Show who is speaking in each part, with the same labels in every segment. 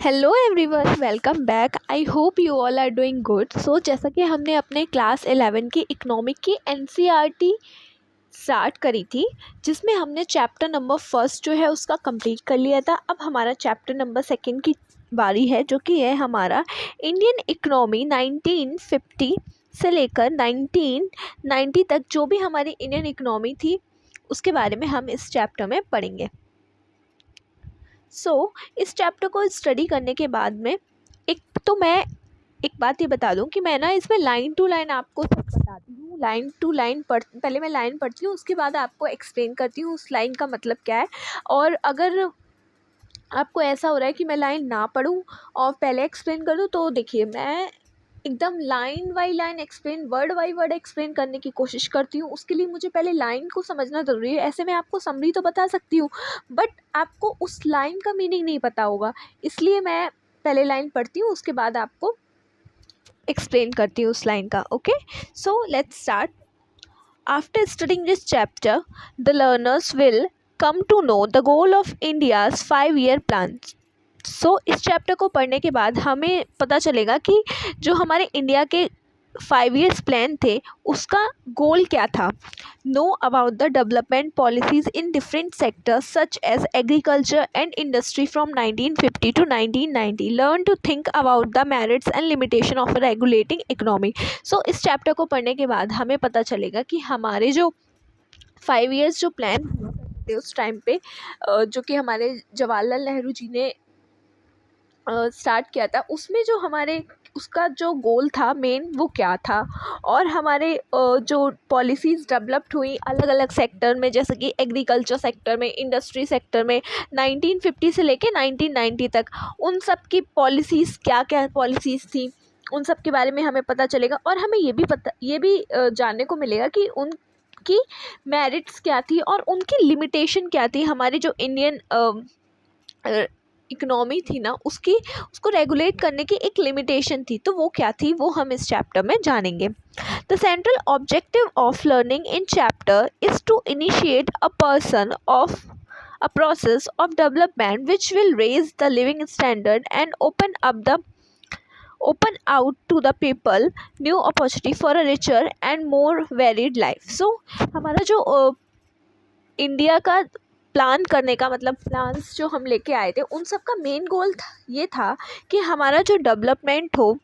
Speaker 1: Hello everyone, welcome back. I hope you all are doing good. So जैसा कि हमने अपने क्लास 11 की इकोनॉमिक की एनसीईआरटी स्टार्ट करी थी, जिसमें हमने चैप्टर नंबर फर्स्ट जो है उसका कंप्लीट कर लिया था। अब हमारा चैप्टर नंबर सेकंड की बारी है, जो कि है हमारा इंडियन इकोनॉमी 1950 से लेकर 1990 तक। जो भी हमारी इंडियन इकोनॉमी थी उसके बारे में हम इस चैप्टर में पढ़ेंगे। इस चैप्टर को स्टडी करने के बाद में मैं एक बात ये बता दूं कि मैं ना इसमें लाइन टू लाइन आपको सब बताती हूँ। लाइन टू लाइन पहले मैं लाइन पढ़ती हूँ, उसके बाद आपको एक्सप्लेन करती हूँ उस लाइन का मतलब क्या है। और अगर आपको ऐसा हो रहा है कि मैं लाइन ना पढ़ूँ और पहले एक्सप्लेन करूँ, तो देखिए मैं एकदम line by line explain, word by word explain करने की कोशिश करती हूँ। उसके लिए मुझे पहले लाइन को समझना ज़रूरी है। ऐसे मैं आपको समरी तो बता सकती हूँ, बट आपको उस लाइन का मीनिंग नहीं पता होगा, इसलिए मैं पहले लाइन पढ़ती हूँ, उसके बाद आपको एक्सप्लेन करती हूँ उस लाइन का। Okay, so let's start. After studying this chapter, the learners will come to know the goal of India's 5-year plan. इस चैप्टर को पढ़ने के बाद हमें पता चलेगा कि जो हमारे इंडिया के 5 years प्लान थे उसका गोल क्या था। Know about the development policies in different sectors such as agriculture and industry from 1950 to 1990। Learn to think about the merits and limitation of regulating economy. इस चैप्टर को पढ़ने के बाद हमें पता चलेगा कि हमारे जो 5 years जो प्लान थे उस टाइम पे, जो कि हमारे जवाहरलाल नेहरू जी ने स्टार्ट किया था, उसमें जो हमारे उसका जो गोल था मेन, वो क्या था। और हमारे जो पॉलिसीज़ डेवलप्ड हुई अलग अलग सेक्टर में, जैसे कि एग्रीकल्चर सेक्टर में, इंडस्ट्री सेक्टर में 1950 से लेके 1990 तक, उन सब की पॉलिसीज़ क्या क्या पॉलिसीज़ थी, उन सब के बारे में हमें पता चलेगा। और हमें ये भी जानने को मिलेगा कि उनकी मेरिट्स क्या थी और उनकी लिमिटेशन क्या थी। हमारी जो इंडियन इकोनॉमी थी ना, उसको रेगुलेट करने की एक लिमिटेशन थी, तो वो क्या थी वो हम इस चैप्टर में जानेंगे। The central objective of learning in chapter is to initiate a person of a process of development which will raise the living standard and open out to the people new opportunity for a richer and more varied life। हमारा जो India का plan करने का मतलब, plans जो हम लेके आए थे उन सब का मेन गोल ये था कि हमारा जो डेवलपमेंट हो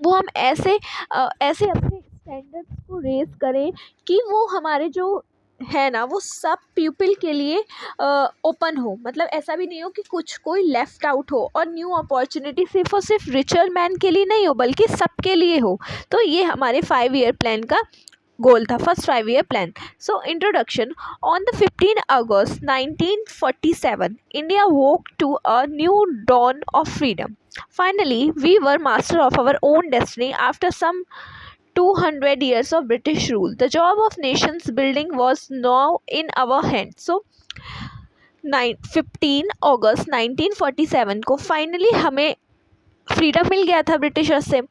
Speaker 1: वो हम ऐसे अपने स्टैंडर्ड्स को रेज करें कि वो हमारे जो है ना वो सब पीपल के लिए ओपन हो। मतलब ऐसा भी नहीं हो कि कोई लेफ़्ट आउट हो, और न्यू अपॉर्चुनिटी सिर्फ और सिर्फ रिचर मैन के लिए नहीं हो बल्कि सबके लिए हो। तो ये हमारे 5 year प्लान का गोल था, first 5 year plan. Introduction. On the 15 August 1947 India woke to a new dawn of freedom. Finally we were master of our own destiny after some 200 years of British rule. The job of nations building was now in our hands. 15 August 1947 को finally हमें freedom मिल गया था Britishers से।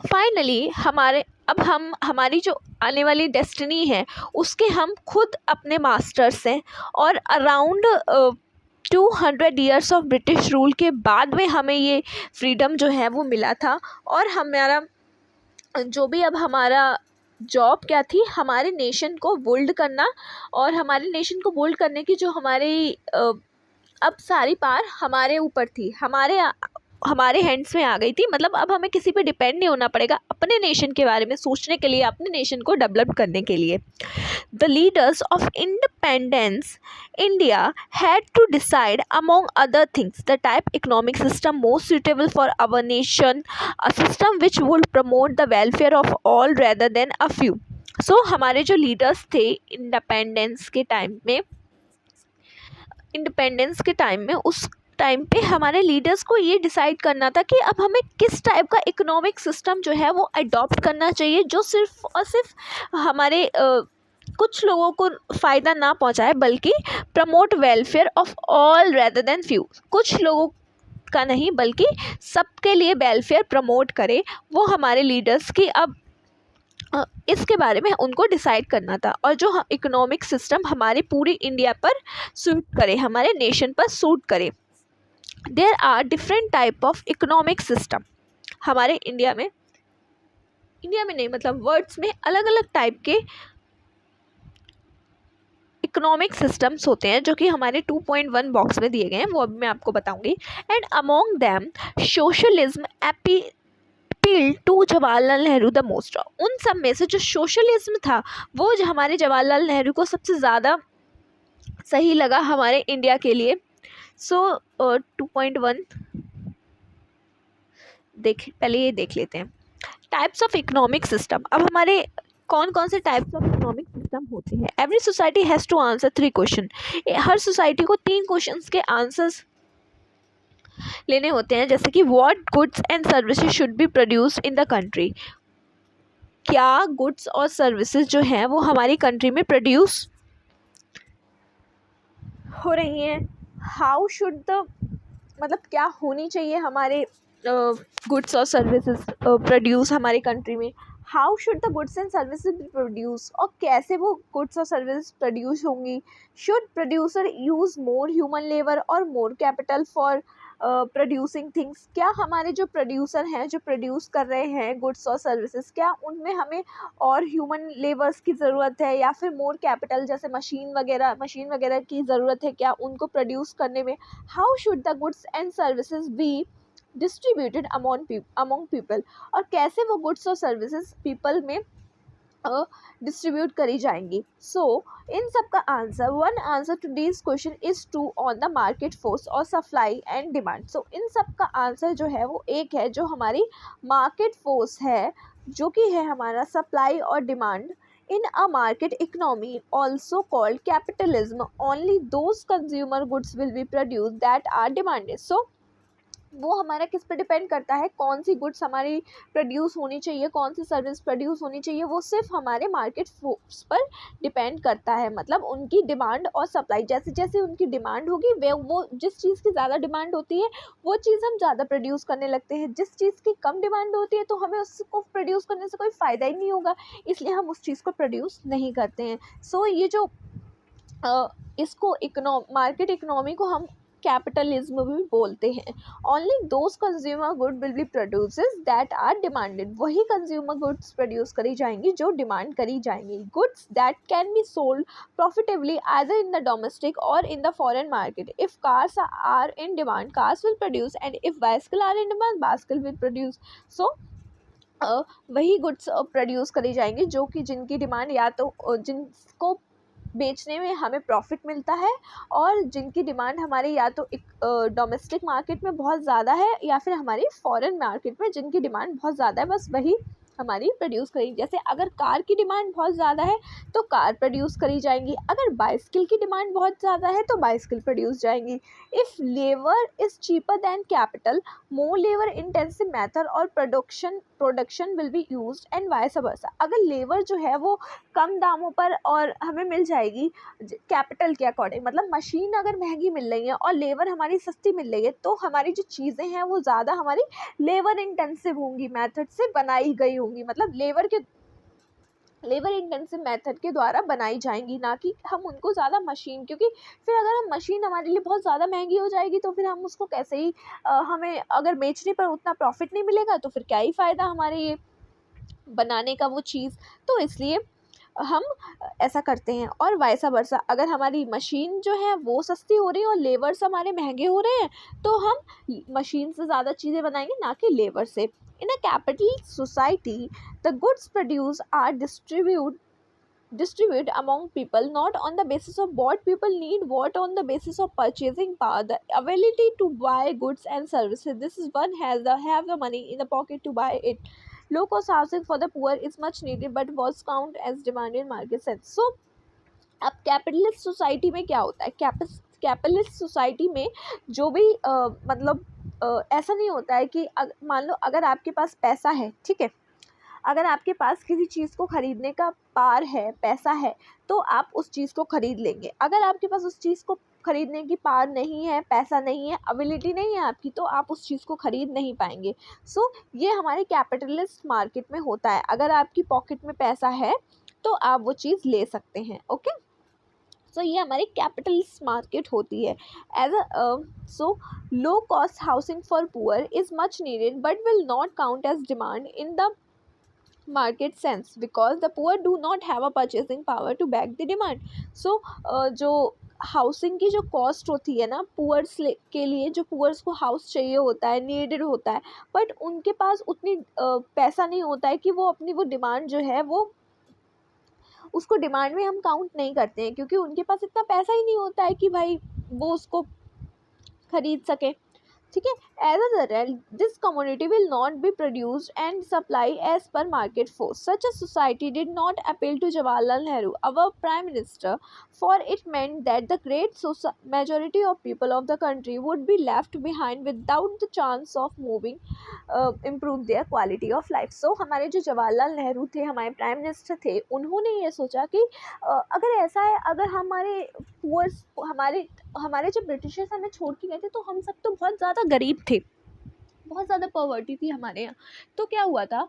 Speaker 1: Finally हमारी जो आने वाली destiny है उसके हम खुद अपने मास्टर्स हैं, और around 200 years of British rule के बाद में हमें ये फ्रीडम जो है वो मिला था। और हमारा जो भी अब हमारा जॉब क्या थी, हमारे नेशन को बिल्ड करना, और हमारे नेशन को बिल्ड करने की जो हमारी अब सारी पार हमारे ऊपर थी, हमारे हैंड्स में आ गई थी। मतलब अब हमें किसी पे डिपेंड नहीं होना पड़ेगा अपने नेशन के बारे में सोचने के लिए, अपने नेशन को डेवलप करने के लिए। The leaders of independence India had to decide among other things the type economic system most suitable for our nation, a system which would promote the welfare of all rather than a few. हमारे जो leaders थे independence के time में उस time पे हमारे leaders को ये डिसाइड करना था कि अब हमें किस टाइप का इकोनॉमिक सिस्टम जो है वो अडॉप्ट करना चाहिए, जो सिर्फ और सिर्फ हमारे कुछ लोगों को फ़ायदा ना पहुंचाए बल्कि promote welfare of all rather then few. कुछ लोगों का नहीं बल्कि सबके लिए वेलफेयर प्रमोट करे, वो हमारे लीडर्स की अब इसके बारे में उनको डिसाइड करना था। और जो इकोनॉमिक सिस्टम हमारे पूरी इंडिया पर सूट करे, हमारे नेशन पर सूट करे। There are different type of economic system. हमारे इंडिया में नहीं, मतलब वर्ड्स में अलग अलग टाइप के इकोनॉमिक सिस्टम्स होते हैं जो कि हमारे 2.1 बॉक्स में दिए गए हैं, वो अब मैं आपको बताऊंगी। And among them socialism appeal to Jawaharlal Nehru the most. उन सब में से जो सोशलिज्म था वो जो हमारे जवाहरलाल नेहरू को सबसे ज़्यादा सही लगा हमारे इंडिया के लिए। सो 2.1 पहले ये देख लेते हैं टाइप्स ऑफ इकोनॉमिक सिस्टम। अब हमारे कौन कौन से टाइप्स ऑफ इकोनॉमिक सिस्टम होते हैं। Every society has to answer 3 question. हर सोसाइटी को 3 क्वेश्चंस के आंसर्स लेने होते हैं, जैसे कि what goods and services should be produced in the country. क्या गुड्स और सर्विसेज जो हैं वो हमारी कंट्री में प्रोड्यूस हो रही हैं। हाउ शुड द, मतलब क्या होनी चाहिए हमारे गुड्स और सर्विसेज प्रोड्यूस हमारी कंट्री में। How should the goods and services be produce, और कैसे वो गुड्स और सर्विसेज प्रोड्यूस होंगी। Should producer use more human labour और more capital for producing things. क्या हमारे जो प्रोड्यूसर हैं, जो प्रोड्यूस कर रहे हैं गुड्स और सर्विसेज, क्या उनमें हमें और ह्यूमन लेबर्स की ज़रूरत है या फिर मोर कैपिटल जैसे मशीन वगैरह की ज़रूरत है क्या उनको प्रोड्यूस करने में। How should the goods and services be distributed among people, और कैसे वो गुड्स और सर्विसेज पीपल में डिस्ट्रीब्यूट करी जाएंगी। सो इन सब का answer, one answer to this question is to on the market force और सप्लाई एंड डिमांड। सो इन सब का आंसर जो है वो एक है, जो हमारी मार्केट फोर्स है, जो कि है हमारा सप्लाई और demand. In a market economy, also called capitalism, only those consumer goods will be produced that are demanded. So वो हमारा किस पर डिपेंड करता है, कौन सी गुड्स हमारी प्रोड्यूस होनी चाहिए, कौन सी सर्विस प्रोड्यूस होनी चाहिए, वो सिर्फ हमारे मार्केट फोर्स पर डिपेंड करता है। मतलब उनकी डिमांड और सप्लाई, जैसे जैसे उनकी डिमांड होगी वे वो जिस चीज़ की ज़्यादा डिमांड होती है वो चीज़ हम ज़्यादा प्रोड्यूस करने लगते हैं। जिस चीज़ की कम डिमांड होती है तो हमें उसको प्रोड्यूस करने से कोई फ़ायदा ही नहीं होगा, इसलिए हम उस चीज़ को प्रोड्यूस नहीं करते हैं। सो ये जो इसको मार्केट इकोनॉमी को हम कैपिटलिज्म भी बोलते हैं। Only those consumer good will be produces that are demanded. वही कंज्यूमर गुड्स प्रोड्यूस करी जाएंगी जो डिमांड करी जाएंगी। Goods that can be sold profitably either in the domestic or in the foreign market. If cars are in demand cars will produce, and if bicycle are in demand bicycle will produce. So वही goods produce करी जाएंगी जो कि जिनकी demand या तो जिनको बेचने में हमें प्रॉफिट मिलता है, और जिनकी डिमांड हमारी या तो डोमेस्टिक मार्केट में बहुत ज़्यादा है या फिर हमारी फॉरेन मार्केट में जिनकी डिमांड बहुत ज़्यादा है, बस वही हमारी प्रोड्यूस करेंगी। जैसे अगर कार की डिमांड बहुत ज़्यादा है तो कार प्रोड्यूस करी जाएंगी, अगर बाइसिकल की डिमांड बहुत ज़्यादा है तो बाइसिकल प्रोड्यूस जाएंगी। If labour is cheaper than capital, more labour intensive method और production will be used and vice versa. अगर लेबर जो है वो कम दामों पर और हमें मिल जाएगी कैपिटल के अकॉर्डिंग, मतलब मशीन अगर महंगी मिल रही है और लेबर हमारी सस्ती मिल रही है, तो हमारी जो चीज़ें हैं वो ज़्यादा हमारी लेबर इंटेंसिव होंगी, मेथड से बनाई गई होंगी, मतलब लेबर इंटेंसिव मेथड के द्वारा बनाई जाएंगी, ना कि हम उनको ज़्यादा मशीन, क्योंकि फिर अगर हम मशीन हमारे लिए बहुत ज़्यादा महंगी हो जाएगी तो फिर हम उसको कैसे ही हमें अगर बेचने पर उतना प्रॉफिट नहीं मिलेगा तो फिर क्या ही फ़ायदा हमारे ये बनाने का वो चीज़। तो इसलिए हम ऐसा करते हैं, और वाइसा वर्सा अगर हमारी मशीन जो है वो सस्ती हो रही है और लेबर्स हमारे महंगे हो रहे हैं तो हम मशीन से ज़्यादा चीज़ें बनाएंगे, ना कि लेबर से। In a capitalist society the goods produce are distribute among people not on the basis of what people need, what on the basis of purchasing power, the ability to buy goods and services. This is one have the money in the pocket to buy it. Low cost housing for the poor is much needed but was count as demand in market sense. So अब capitalist society में क्या होता है, capitalist society में जो भी मतलब ऐसा नहीं होता है कि मान लो अगर आपके पास पैसा है, ठीक है, अगर आपके पास किसी चीज़ को ख़रीदने का पार है, पैसा है, तो आप उस चीज़ को ख़रीद लेंगे। अगर आपके पास उस चीज़ को ख़रीदने की पार नहीं है, पैसा नहीं है, एबिलिटी नहीं है आपकी, तो आप उस चीज़ को ख़रीद नहीं पाएंगे। सो ये हमारे कैपिटलिस्ट मार्केट में होता है। अगर आपकी पॉकेट में पैसा है तो आप वो चीज़ ले सकते हैं। ओके, सो ये हमारी कैपिटलिस्ट मार्केट होती है. As a so low cost housing for poor is much needed but will not count as demand in the market sense because the poor do not have a purchasing power to back the demand. So जो housing की जो cost होती है ना poors के लिए, जो poors को हाउस चाहिए होता है, नीडेड होता है, बट उनके पास उतनी पैसा नहीं होता है कि वो अपनी वो डिमांड जो है वो उसको डिमांड में हम काउंट नहीं करते हैं, क्योंकि उनके पास इतना पैसा ही नहीं होता है कि भाई वो उसको खरीद सके. ठीक है. As a result, this commodity will not be produced and supply as per market force. Such a society did not appeal to Jawaharlal Nehru, our prime minister, for it meant that the great majority of people of the country would be left behind without the chance of moving, improve their quality of life. So हमारे जो जवाहरलाल नेहरू थे, हमारे prime minister थे, उन्होंने ये सोचा कि अगर ऐसा है, अगर हमारे पुअर्स हमारे जो ब्रिटिशर्स हमें छोड़ के गए थे तो हम सब तो बहुत ज़्यादा गरीब थे, बहुत ज़्यादा पॉवर्टी थी हमारे यहाँ. तो क्या हुआ था,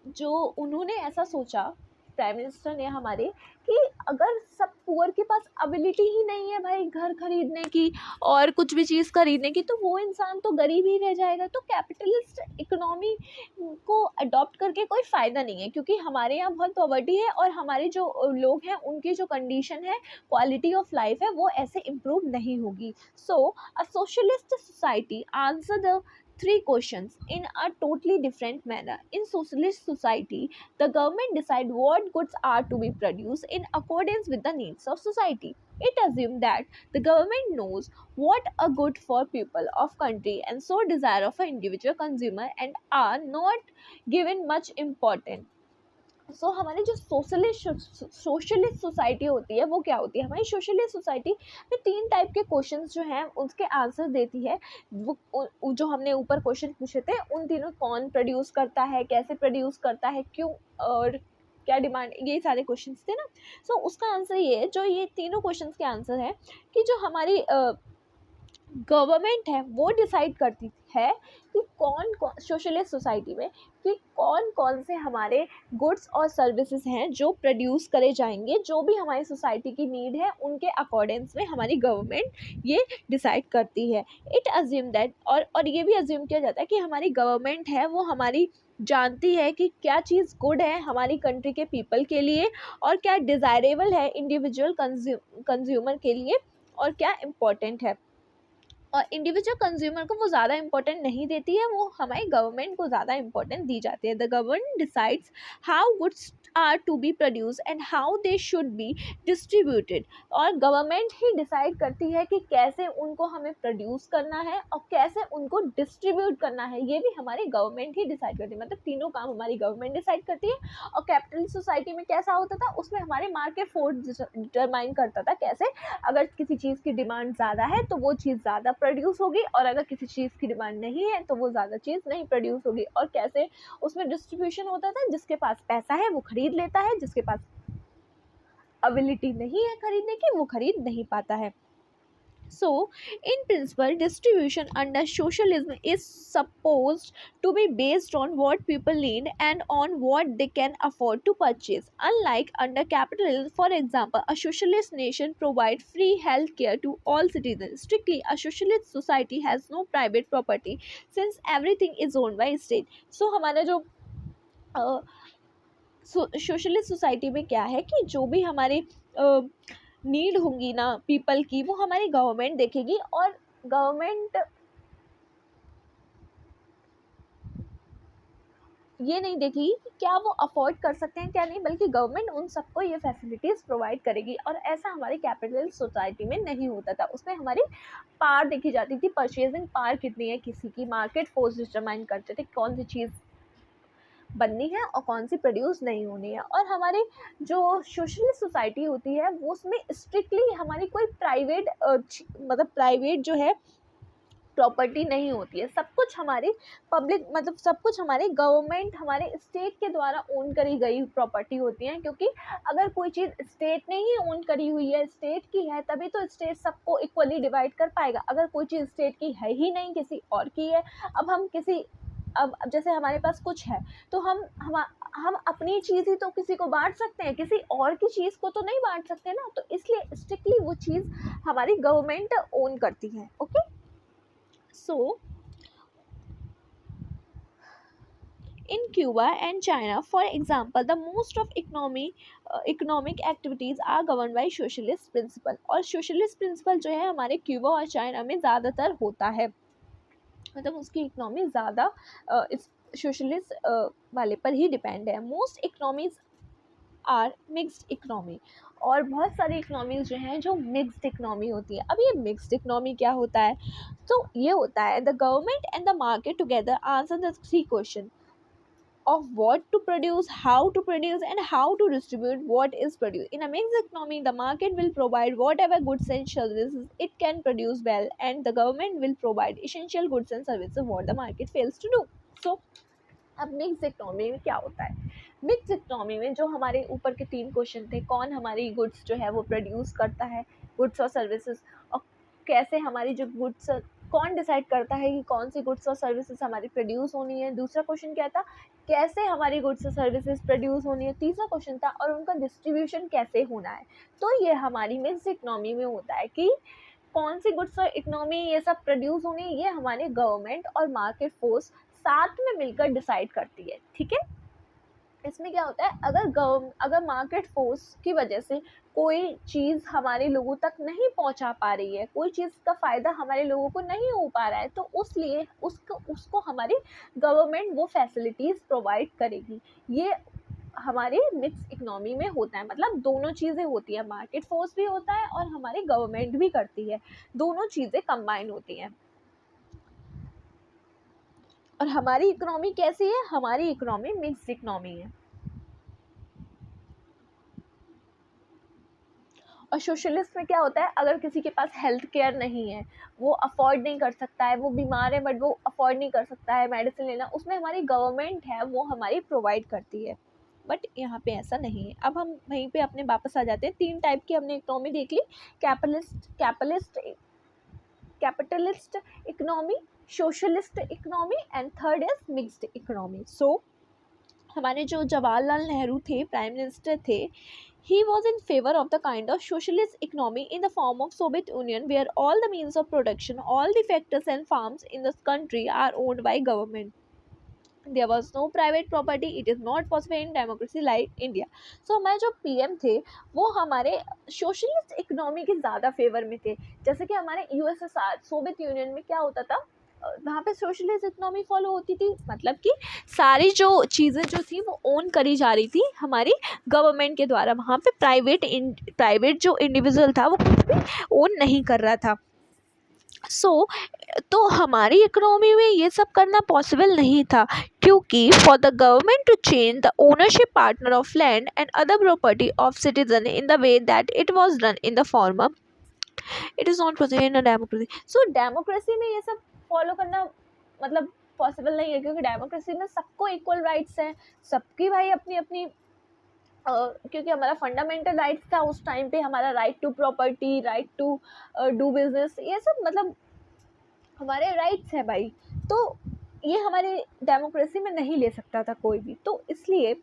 Speaker 1: जो उन्होंने ऐसा सोचा प्राइम मिनिस्टर ने हमारे, कि अगर सब पुअर के पास एबिलिटी ही नहीं है भाई घर खरीदने की और कुछ भी चीज़ खरीदने की, तो वो इंसान तो गरीब ही रह जाएगा. तो कैपिटलिस्ट इकोनॉमी को अडॉप्ट करके कोई फ़ायदा नहीं है, क्योंकि हमारे यहाँ बहुत पॉवर्टी है और हमारे जो लोग हैं उनकी जो कंडीशन है, क्वालिटी ऑफ लाइफ है, वो ऐसे इम्प्रूव नहीं होगी. So a socialist society answer the three questions in a totally different manner. In socialist society, the government decide what goods are to be produced in accordance with the needs of society. It assumes that the government knows what a good for people of country and so desire of an individual consumer and are not given much importance. सो हमारी जो socialist society होती है वो क्या होती है, हमारी socialist society में 3 टाइप के क्वेश्चंस जो हैं उसके आंसर देती है. वो जो हमने ऊपर क्वेश्चन पूछे थे उन तीनों, कौन प्रोड्यूस करता है, कैसे प्रोड्यूस करता है, क्यों और क्या डिमांड, ये सारे क्वेश्चंस थे ना. सो उसका आंसर ये है, जो ये तीनों क्वेश्चंस के आंसर है, कि जो हमारी गवर्नमेंट है वो डिसाइड करती है कि कौन सोशलिस्ट सोसाइटी में कि कौन कौन से हमारे गुड्स और सर्विसेज हैं जो प्रोड्यूस करे जाएंगे, जो भी हमारी सोसाइटी की नीड है उनके अकॉर्डेंस में हमारी गवर्नमेंट ये डिसाइड करती है. इट अज्यूम दैट, और ये भी अज्यूम किया जाता है कि हमारी गवर्नमेंट है वो हमारी जानती है कि क्या चीज़ गुड है हमारी कंट्री के पीपल के लिए और क्या डिज़ायरेबल है इंडिविजुअल कंज्यूमर के लिए और क्या इम्पोर्टेंट है. और इंडिविजुअल कंज्यूमर को वो ज़्यादा इंपॉर्टेंट नहीं देती है, वो हमारी गवर्नमेंट को ज़्यादा इंपॉर्टेंट दी जाती है. The government decides how goods are to be produce and how they should be distributed. और गवर्नमेंट ही डिसाइड करती है कि कैसे उनको हमें प्रोड्यूस करना है और कैसे उनको डिस्ट्रीब्यूट करना है, ये भी हमारी गवर्नमेंट ही डिसाइड करती है. मतलब तीनों काम हमारी गवर्नमेंट डिसाइड करती है. और कैपिटलिस्ट सोसाइटी में कैसा होता था, उसमें हमारे मार्केट फोर्स डिटरमाइन करता था कैसे अगर किसी चीज़ की डिमांड ज़्यादा है तो वो चीज़ ज़्यादा प्रोड्यूस होगी और अगर किसी चीज़ की डिमांड नहीं है तो वो ज़्यादा चीज़ नहीं प्रोड्यूस होगी. और कैसे उसमें डिस्ट्रीब्यूशन होता था, जिसके पास पैसा है वो खरीद लेता है, जिसके पास एबिलिटी नहीं है खरीदने की वो खरीद नहीं पाता है. So, in principle, distribution under socialism is supposed to be based on what people need and on what they can afford to purchase. Unlike under capitalism, for example, a socialist nation provides free health care to all citizens. Strictly, a socialist society has no private property since everything is owned by state. So, हमारा जो socialist society में क्या है कि जो भी हमारे need होंगी ना पीपल की, वो हमारी गवर्नमेंट देखेगी. और गवर्नमेंट ये नहीं देखेगी कि क्या वो अफोर्ड कर सकते हैं क्या नहीं, बल्कि गवर्नमेंट उन सबको ये फैसिलिटीज़ प्रोवाइड करेगी. और ऐसा हमारी कैपिटलिस्ट सोसाइटी में नहीं होता था. उसमें हमारी पावर देखी जाती थी, परचेजिंग पावर कितनी है किसी की, मार्केट फोर्स डिटरमाइन करते थे कौन सी चीज़ बननी है और कौन सी प्रोड्यूस नहीं होनी है. और हमारे जो सोशलिस्ट सोसाइटी होती है वो उसमें स्ट्रिक्टली हमारी कोई प्राइवेट मतलब प्राइवेट जो है प्रॉपर्टी नहीं होती है. सब कुछ हमारी पब्लिक, मतलब सब कुछ हमारी गवर्नमेंट, हमारे स्टेट के द्वारा ओन करी गई प्रॉपर्टी होती है. क्योंकि अगर कोई चीज़ स्टेट ने ही ओन करी हुई है, स्टेट की है, तभी तो स्टेट सबको इक्वली डिवाइड कर पाएगा. अगर कोई चीज़ स्टेट की है ही नहीं, किसी और की है, अब हम किसी अब जैसे हमारे पास कुछ है तो हम अपनी चीज़ ही तो किसी को बांट सकते हैं, किसी और की चीज़ को तो नहीं बांट सकते ना, तो इसलिए स्ट्रिक्टली वो चीज़ हमारी गवर्नमेंट ओन करती है। Okay, so in Cuba and China, for example, the most of economic activities are governed by socialist principle, और socialist principle जो है हमारे क्यूबा और चाइना में ज़्यादातर होता है, मतलब उसकी इकोनॉमी ज़्यादा इस सोशलिस्ट वाले पर ही डिपेंड है। Most economies are mixed economy, और बहुत सारी इकोनॉमीज जो हैं जो मिक्स्ड इकोनॉमी होती है। अब ये मिक्स्ड इकोनॉमी क्या होता है, तो ये होता है the government and the market together answer the 3 question of what to produce, how to produce, and how to distribute what is produced. In a mixed economy, the market will provide whatever goods and services it can produce well, and the government will provide essential goods and services what the market fails to do. So, अब mix economy में क्या होता है, mix economy में जो हमारे ऊपर के 3 क्वेश्चन थे, कौन हमारी गुड्स जो है वो प्रोड्यूस करता है, गुड्स और सर्विसेज, और कैसे हमारी जो गुड्स, कौन डिसाइड करता है कि कौन सी गुड्स और सर्विसेज हमारी प्रोड्यूस होनी है। दूसरा क्वेश्चन क्या था, कैसे हमारी गुड्स और सर्विसेज प्रोड्यूस होनी है। तीसरा क्वेश्चन था, और उनका डिस्ट्रीब्यूशन कैसे होना है। तो ये हमारी मिक्स इकोनॉमी में होता है कि कौन सी गुड्स और इकोनॉमी ये सब प्रोड्यूस होनी है, ये हमारे गवर्नमेंट और मार्केट फोर्स साथ में मिलकर डिसाइड करती है। ठीक है, इसमें क्या होता है, अगर मार्केट फोर्स की वजह से कोई चीज़ हमारे लोगों तक नहीं पहुंचा पा रही है, कोई चीज़ का फ़ायदा हमारे लोगों को नहीं हो पा रहा है, तो उसलिए उसको हमारी गवर्नमेंट वो फैसिलिटीज़ प्रोवाइड करेगी। ये हमारे मिक्स इकोनॉमी में होता है, मतलब दोनों चीज़ें होती हैं, मार्केट फोर्स भी होता है और हमारी गवर्नमेंट भी करती है, दोनों चीज़ें कंबाइन होती हैं। और हमारी इकोनॉमी कैसी है, हमारी इकोनॉमी मिक्स्ड इकोनॉमी है। और सोशलिस्ट में क्या होता है, अगर किसी के पास हेल्थ केयर नहीं है, वो अफोर्ड नहीं कर सकता है, वो बीमार है बट वो अफोर्ड नहीं कर सकता है मेडिसिन लेना, उसमें हमारी गवर्नमेंट है वो हमारी प्रोवाइड करती है। बट यहाँ पे ऐसा नहीं है। अब हम वहीं पे अपने वापस आ जाते हैं। 3 टाइप की हमने इकोनॉमी देख ली, capitalist economy, socialist economy and third is mixed economy. So हमारे जो जवाहरलाल नेहरू थे, प्राइम मिनिस्टर थे, he was in favor of the kind of socialist economy in the form of Soviet Union, where all the means of production, all the factories and farms in this country are owned by government. There was no private property. It is not possible in democracy like India. So हमारे जो PM थे वो हमारे socialist economy के ज़्यादा favour में थे। जैसे कि हमारे USSR सोवियत यूनियन में क्या होता था, वहाँ पे सोशलिस्ट इकोनॉमी फॉलो होती थी, मतलब कि सारी जो चीज़ें जो थी वो ओन करी जा रही थी हमारी गवर्नमेंट के द्वारा। वहाँ पे प्राइवेट जो इंडिविजुअल था वो कुछ भी ओन नहीं कर रहा था। तो हमारी इकोनॉमी में ये सब करना पॉसिबल नहीं था, क्योंकि for the government to change the ownership partner of land and other property of citizen in the way that it was done in the former, it is not possible in a democracy. So democracy में ये सब follow करना मतलब possible नहीं है, क्योंकि democracy में सबको इक्वल राइट्स हैं, सबकी भाई अपनी अपनी क्योंकि हमारा फंडामेंटल राइट्स था उस टाइम पे, हमारा right to property, right to do business, ये सब मतलब हमारे राइट्स है भाई। तो ये हमारे डेमोक्रेसी में नहीं ले सकता था कोई भी, तो इसलिए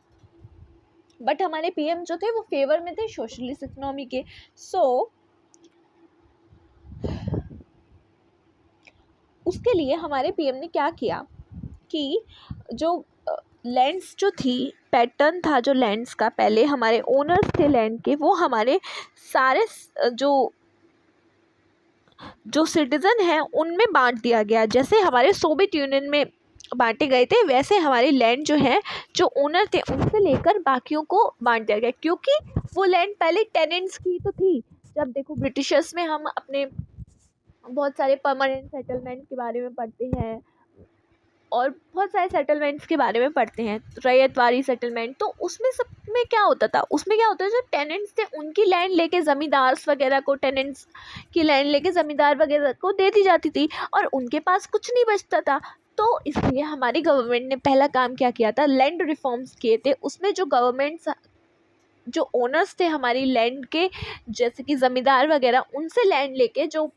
Speaker 1: बट हमारे PM जो थे वो फेवर में थे सोशलिस्ट इकोनॉमी के। सो उसके लिए हमारे PM ने क्या किया कि जो लैंड्स जो थी, पैटर्न था जो लैंड्स का, पहले हमारे ओनर्स थे लैंड के, वो हमारे सारे जो सिटीज़न हैं उनमें बांट दिया गया। जैसे हमारे सोवियत यूनियन में बांटे गए थे, वैसे हमारी लैंड जो है जो ओनर थे उनसे लेकर बाकियों को बांट दिया गया, क्योंकि वो लैंड पहले टेनेंट्स की तो थी। जब देखो ब्रिटिशर्स में हम अपने बहुत सारे परमानेंट सेटलमेंट के बारे में पढ़ते हैं और बहुत सारे सेटलमेंट्स के बारे में पढ़ते हैं, रैयतवारी सेटलमेंट, तो उसमें सब में क्या होता था, जो टेनेंट्स थे उनकी लैंड लेके ज़मींदार वगैरह को, टेनेंट्स की लैंड लेके ज़मींदार वगैरह को दे दी जाती थी और उनके पास कुछ नहीं बचता था। तो इसलिए हमारी गवर्नमेंट ने पहला काम क्या किया था, लैंड रिफॉर्म्स किए थे। उसमें जो गवर्नमेंट्स जो ओनर्स थे हमारी लैंड के, जैसे कि ज़मींदार वगैरह, उनसे लैंड लेके जो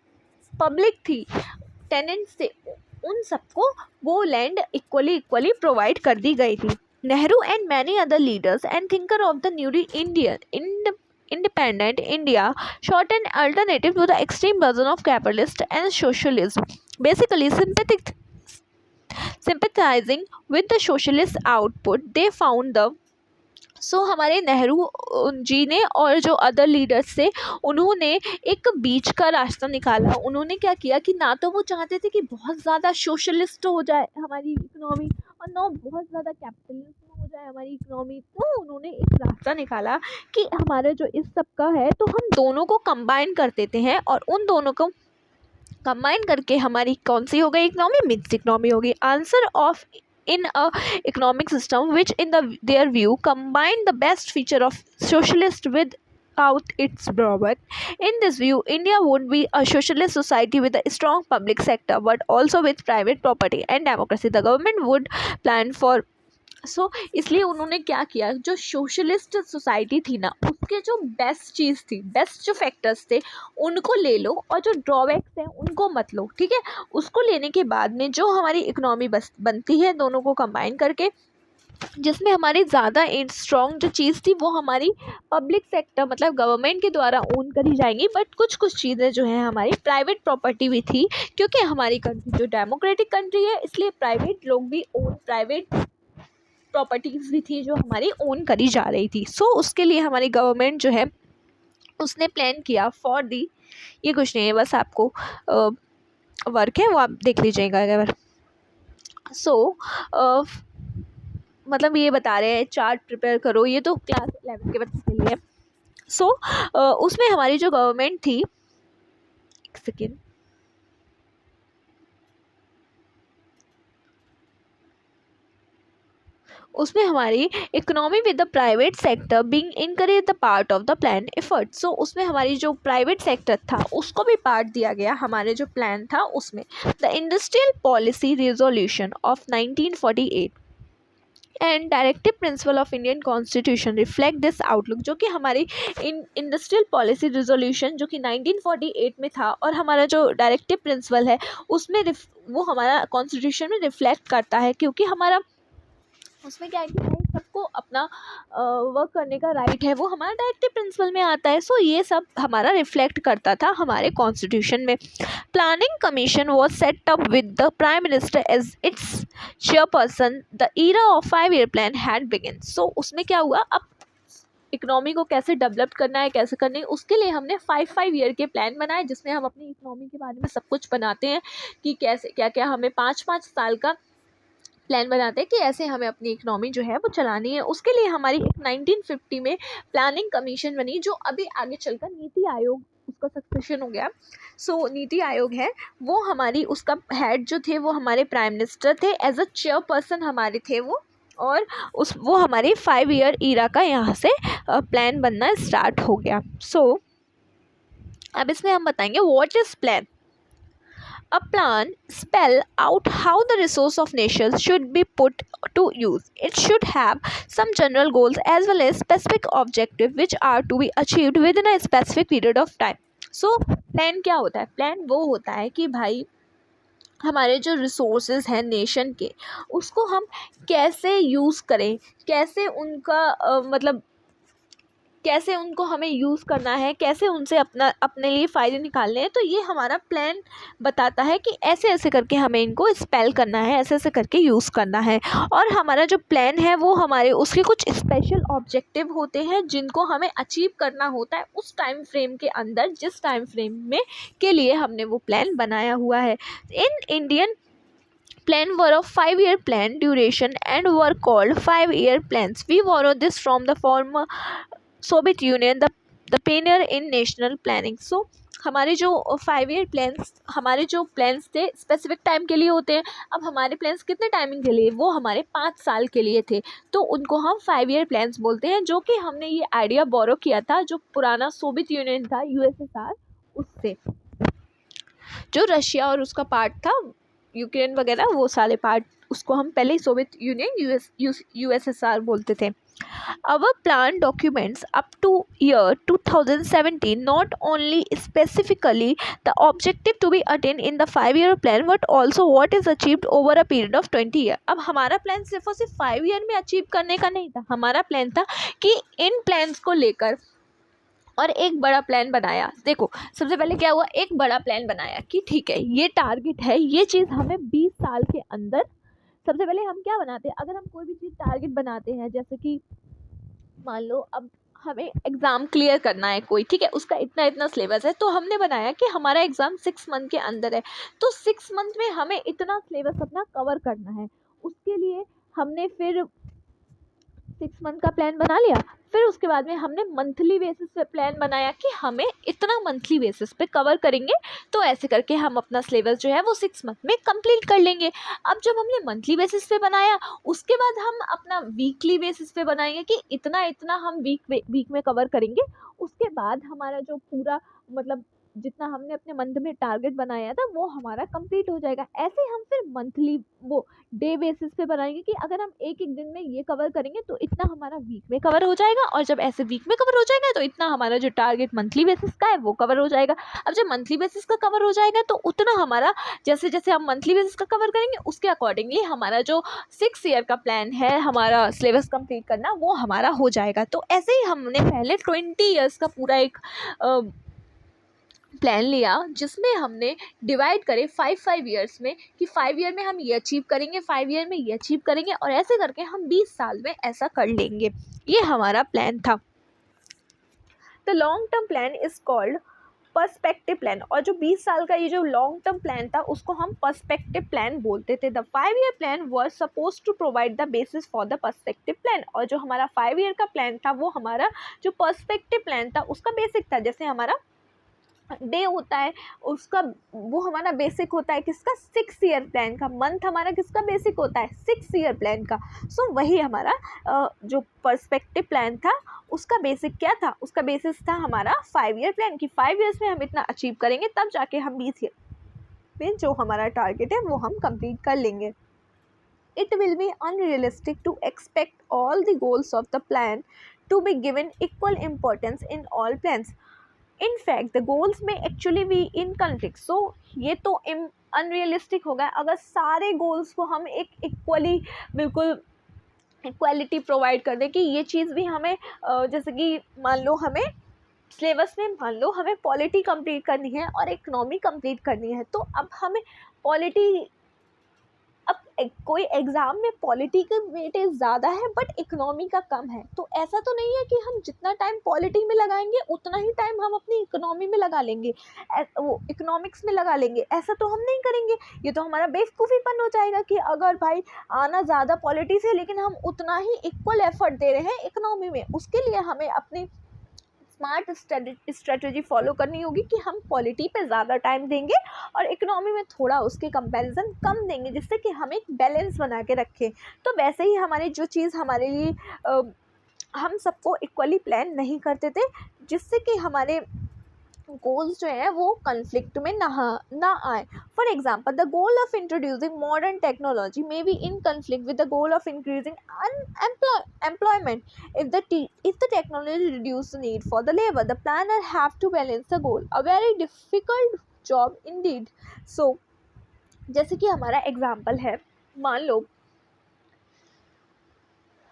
Speaker 1: पब्लिक थी, टेनेंट्स थे, उन सबको वो लैंड इक्वली प्रोवाइड कर दी गई थी। Nehru and many other leaders and thinker of the newly Indian independent India sought an alternative to the extreme version of capitalist and socialism, basically sympathizing with the socialist output they found the हमारे नेहरू जी ने और जो other leaders थे उन्होंने एक बीच का रास्ता निकाला। उन्होंने क्या किया कि ना तो वो चाहते थे कि बहुत ज़्यादा सोशलिस्ट हो जाए हमारी इकोनॉमी और ना बहुत ज़्यादा कैपिटलिज्म हो जाए हमारी इकोनॉमी, तो उन्होंने एक रास्ता निकाला कि हमारा जो इस सब का है तो हम दोनों को कंबाइन कर देते हैं और उन दोनों को कंबाइन करके हमारी कौन सी हो गई इकोनॉमी, मिक्स इकोनॉमी होगी। Answer of in a economic system which in their view combine the best feature of socialist without its drawback. In this view, India would be a socialist society with a strong public sector but also with private property and democracy. The government would plan for इसलिए उन्होंने क्या किया, जो socialist society थी ना उसके जो best चीज़ थी, बेस्ट जो फैक्टर्स थे उनको ले लो और जो ड्रॉबैक्स हैं उनको मत लो, ठीक है। उसको लेने के बाद में जो हमारी इकोनॉमी बनती है दोनों को कंबाइन करके, जिसमें हमारी ज़्यादा स्ट्रॉन्ग जो चीज़ थी वो हमारी पब्लिक सेक्टर मतलब गवर्नमेंट के द्वारा ओन करी जाएंगी, बट कुछ चीज़ें जो है हमारी प्राइवेट प्रॉपर्टी भी थी, क्योंकि हमारी कंट्री जो डेमोक्रेटिक कंट्री है इसलिए प्राइवेट लोग भी प्राइवेट प्रॉपर्टीज़ भी थी जो हमारी ओन करी जा रही थी। उसके लिए हमारी गवर्नमेंट जो है उसने प्लान किया फॉर दी, ये कुछ नहीं है बस आपको वर्क है वो आप देख लीजिएगा अगर। मतलब ये बता रहे हैं चार्ट प्रिपेयर करो, ये तो क्लास 11 के बच्चों के लिए है। उसमें हमारी जो गवर्नमेंट थी, एक सेकेंड, उसमें हमारी economy with the private sector being encourage the part of the plan effort. उसमें हमारी जो प्राइवेट सेक्टर था उसको भी पार्ट दिया गया हमारे जो प्लान था उसमें। The industrial policy resolution of 1948 and directive principle of Indian constitution reflect this outlook, जो कि हमारी इंडस्ट्रियल पॉलिसी रिजोल्यूशन जो कि 1948 में था और हमारा जो डायरेक्टिव प्रिंसिपल है उसमें वो हमारा कॉन्स्टिट्यूशन में रिफ्लेक्ट करता है, क्योंकि हमारा उसमें क्या है कि भाई सबको अपना वर्क करने का राइट है, वो हमारा डायरेक्टिव प्रिंसिपल में आता है। ये सब हमारा रिफ्लेक्ट करता था हमारे कॉन्स्टिट्यूशन में। Planning commission was set up with the prime minister as its chairperson. The era of 5 year plan had begin. उसमें क्या हुआ, अब इकोनॉमी को कैसे डेवलप करना है, कैसे करनी है, उसके लिए हमने 5 ईयर के प्लान बनाए, जिसमें हम अपनी इकोनॉमी के बारे में सब कुछ बनाते हैं कि कैसे क्या क्या हमें 5-5 साल का प्लान बनाते हैं कि ऐसे हमें अपनी इकोनॉमी जो है वो चलानी है। उसके लिए हमारी 1950 में प्लानिंग कमीशन बनी, जो अभी आगे चलकर नीति आयोग उसका सक्सेशन हो गया। नीति आयोग है वो हमारी, उसका हेड जो थे वो हमारे प्राइम मिनिस्टर थे, एज अ चेयरपर्सन हमारे थे वो, और वो हमारी 5 ईयर ईरा का यहाँ से प्लान बनना स्टार्ट हो गया। अब इसमें हम बताएंगे what is plan. A plan spell out how the resource of nations should be put to use. It should have some general goals as well as specific objectives which are to be achieved within a specific period of time. Plan क्या होता है? Plan वो होता है कि भाई हमारे जो रिसोर्सेज हैं नेशन के उसको हम कैसे यूज़ करें, कैसे उनका मतलब कैसे उनको हमें यूज़ करना है, कैसे उनसे अपने लिए फ़ायदे निकालने हैं। तो ये हमारा प्लान बताता है कि ऐसे ऐसे करके हमें इनको स्पेल करना है, ऐसे ऐसे करके यूज़ करना है। और हमारा जो प्लान है वो हमारे उसके कुछ स्पेशल ऑब्जेक्टिव होते हैं जिनको हमें अचीव करना होता है उस टाइम फ्रेम के अंदर, जिस टाइम फ्रेम में के लिए हमने वो प्लान बनाया हुआ है। In Indian plan were of 5 year plan duration and were called 5 year plans. We borrow this from the former Soviet union, the pioneer in national planning. हमारे जो 5 ईयर प्लान्स, हमारे जो प्लान्स थे स्पेसिफिक टाइम के लिए होते हैं। अब हमारे प्लान्स कितने टाइमिंग के लिए, वो हमारे 5 साल के लिए थे, तो उनको हम 5 ईयर प्लान्स बोलते हैं, जो कि हमने ये आइडिया बोरो किया था जो पुराना सोवियत यूनियन था USSR, उससे। जो रशिया और उसका पार्ट था यूक्रेन वगैरह वो सारे पार्ट उसको हम पहले सोवियत यूनियन USSR बोलते थे। Our plan documents up to year 2017 not only specifically the objective to be attained in the 5-year plan but also what is achieved over a period of 20 years। अब हमारा plan सिर्फ और सिर्फ 5 year में achieve करने का नहीं था, हमारा प्लान था कि इन प्लान्स को लेकर और एक बड़ा प्लान बनाया। देखो सबसे पहले क्या हुआ, एक बड़ा प्लान बनाया कि ठीक है ये टारगेट है, ये चीज़ हमें 20 साल के अंदर, सबसे पहले हम क्या बनाते हैं, अगर हम कोई भी चीज़ टारगेट बनाते हैं, जैसे कि मान लो अब हमें एग्ज़ाम क्लियर करना है कोई, ठीक है, उसका इतना इतना सिलेबस है, तो हमने बनाया कि हमारा एग्ज़ाम 6 मंथ के अंदर है, तो 6 मंथ में हमें इतना सिलेबस अपना कवर करना है। उसके लिए हमने फिर 6 मंथ का प्लान बना लिया, फिर उसके बाद में हमने मंथली बेसिस पे प्लान बनाया कि हमें इतना मंथली बेसिस पे कवर करेंगे, तो ऐसे करके हम अपना सिलेबस जो है वो 6 मंथ में कंप्लीट कर लेंगे। अब जब हमने मंथली बेसिस पे बनाया, उसके बाद हम अपना वीकली बेसिस पे बनाएंगे कि इतना इतना हम वीक में कवर करेंगे। उसके बाद हमारा जो पूरा मतलब जितना हमने अपने मंथ में टारगेट बनाया था वो हमारा कंप्लीट हो जाएगा। ऐसे हम फिर मंथली वो डे बेसिस पे बनाएंगे कि अगर हम एक एक दिन में ये कवर करेंगे तो इतना हमारा वीक में कवर हो जाएगा, और जब ऐसे वीक में कवर हो जाएगा तो इतना हमारा जो टारगेट मंथली बेसिस का है वो कवर हो जाएगा। अब जब मंथली बेसिस का कवर हो जाएगा तो उतना हमारा, जैसे जैसे हम मंथली बेसिस का कवर करेंगे उसके अकॉर्डिंगली हमारा जो 6 ईयर का प्लान है हमारा सिलेबस कंप्लीट करना वो हमारा हो जाएगा। तो ऐसे ही हमने पहले 20 ईयर्स का पूरा एक प्लान लिया, जिसमें हमने डिवाइड करे 5 ईयर्स में कि 5 ईयर में हम ये अचीव करेंगे, 5 ईयर में ये अचीव करेंगे, और ऐसे करके हम 20 साल में ऐसा कर लेंगे। ये हमारा प्लान था। The long term plan is called perspective plan, और जो 20 साल का ये जो लॉन्ग टर्म प्लान था उसको हम पर्सपेक्टिव प्लान बोलते थे। The 5 year plan was suppose to provide the basis for the perspective plan, और जो हमारा 5 ईयर का प्लान था वो हमारा जो पर्सपेक्टिव प्लान था उसका बेसिक था। जैसे हमारा डे होता है उसका, वो हमारा बेसिक होता है किसका, 6 ईयर प्लान का। मंथ हमारा किसका बेसिक होता है, 6 ईयर प्लान का। सो वही हमारा जो पर्सपेक्टिव प्लान था उसका बेसिक क्या था, उसका बेसिस था हमारा 5 ईयर प्लान कि 5 ईयर्स में हम इतना अचीव करेंगे, तब जाके हम 20 ईयर में जो हमारा टारगेट है वो हम कंप्लीट कर लेंगे। It will be unrealistic to expect all the goals of the plan to be given equal importance in all plans. In fact, the goals may actually be in conflict. So ये तो unrealistic होगा अगर सारे goals को हम एक equally, बिल्कुल equality provide कर दें कि ये चीज़ भी हमें जैसे कि मान लो हमें सिलेबस में मान लो हमें पॉलिटी कंप्लीट करनी है और इकोनॉमी कंप्लीट करनी है, तो अब हमें पॉलिटी, अब कोई एग्ज़ाम में पॉलिटी का वेटेज ज़्यादा है बट इकोनॉमी का कम है, तो ऐसा तो नहीं है कि हम जितना टाइम पॉलिटी में लगाएंगे उतना ही टाइम हम अपनी इकोनॉमी में लगा लेंगे, वो इकोनॉमिक्स में लगा लेंगे, ऐसा तो हम नहीं करेंगे। ये तो हमारा बेवकूफ़ीपन हो जाएगा कि अगर भाई आना ज़्यादा पॉलिटी से लेकिन हम उतना ही इक्वल एफर्ट दे रहे हैं इकोनॉमी में, उसके लिए हमें अपनी स्मार्ट स्ट्रेटजी फॉलो करनी होगी कि हम पॉलिटी पे ज़्यादा टाइम देंगे और इकोनॉमी में थोड़ा उसके कंपैरिजन कम देंगे, जिससे कि हम एक बैलेंस बना के रखें। तो वैसे ही हमारी जो चीज़ हमारे लिए हम सबको इक्वली प्लान नहीं करते थे, जिससे कि हमारे गोल्स जो है वो कन्फ्लिक्ट में ना आए। For example, the goal of introducing modern technology may be in conflict with the goal of increasing employment. If the technology reduce the need for the labor, the planner have to balance the goal. A very difficult job indeed. So जैसे कि हमारा example है, मान लो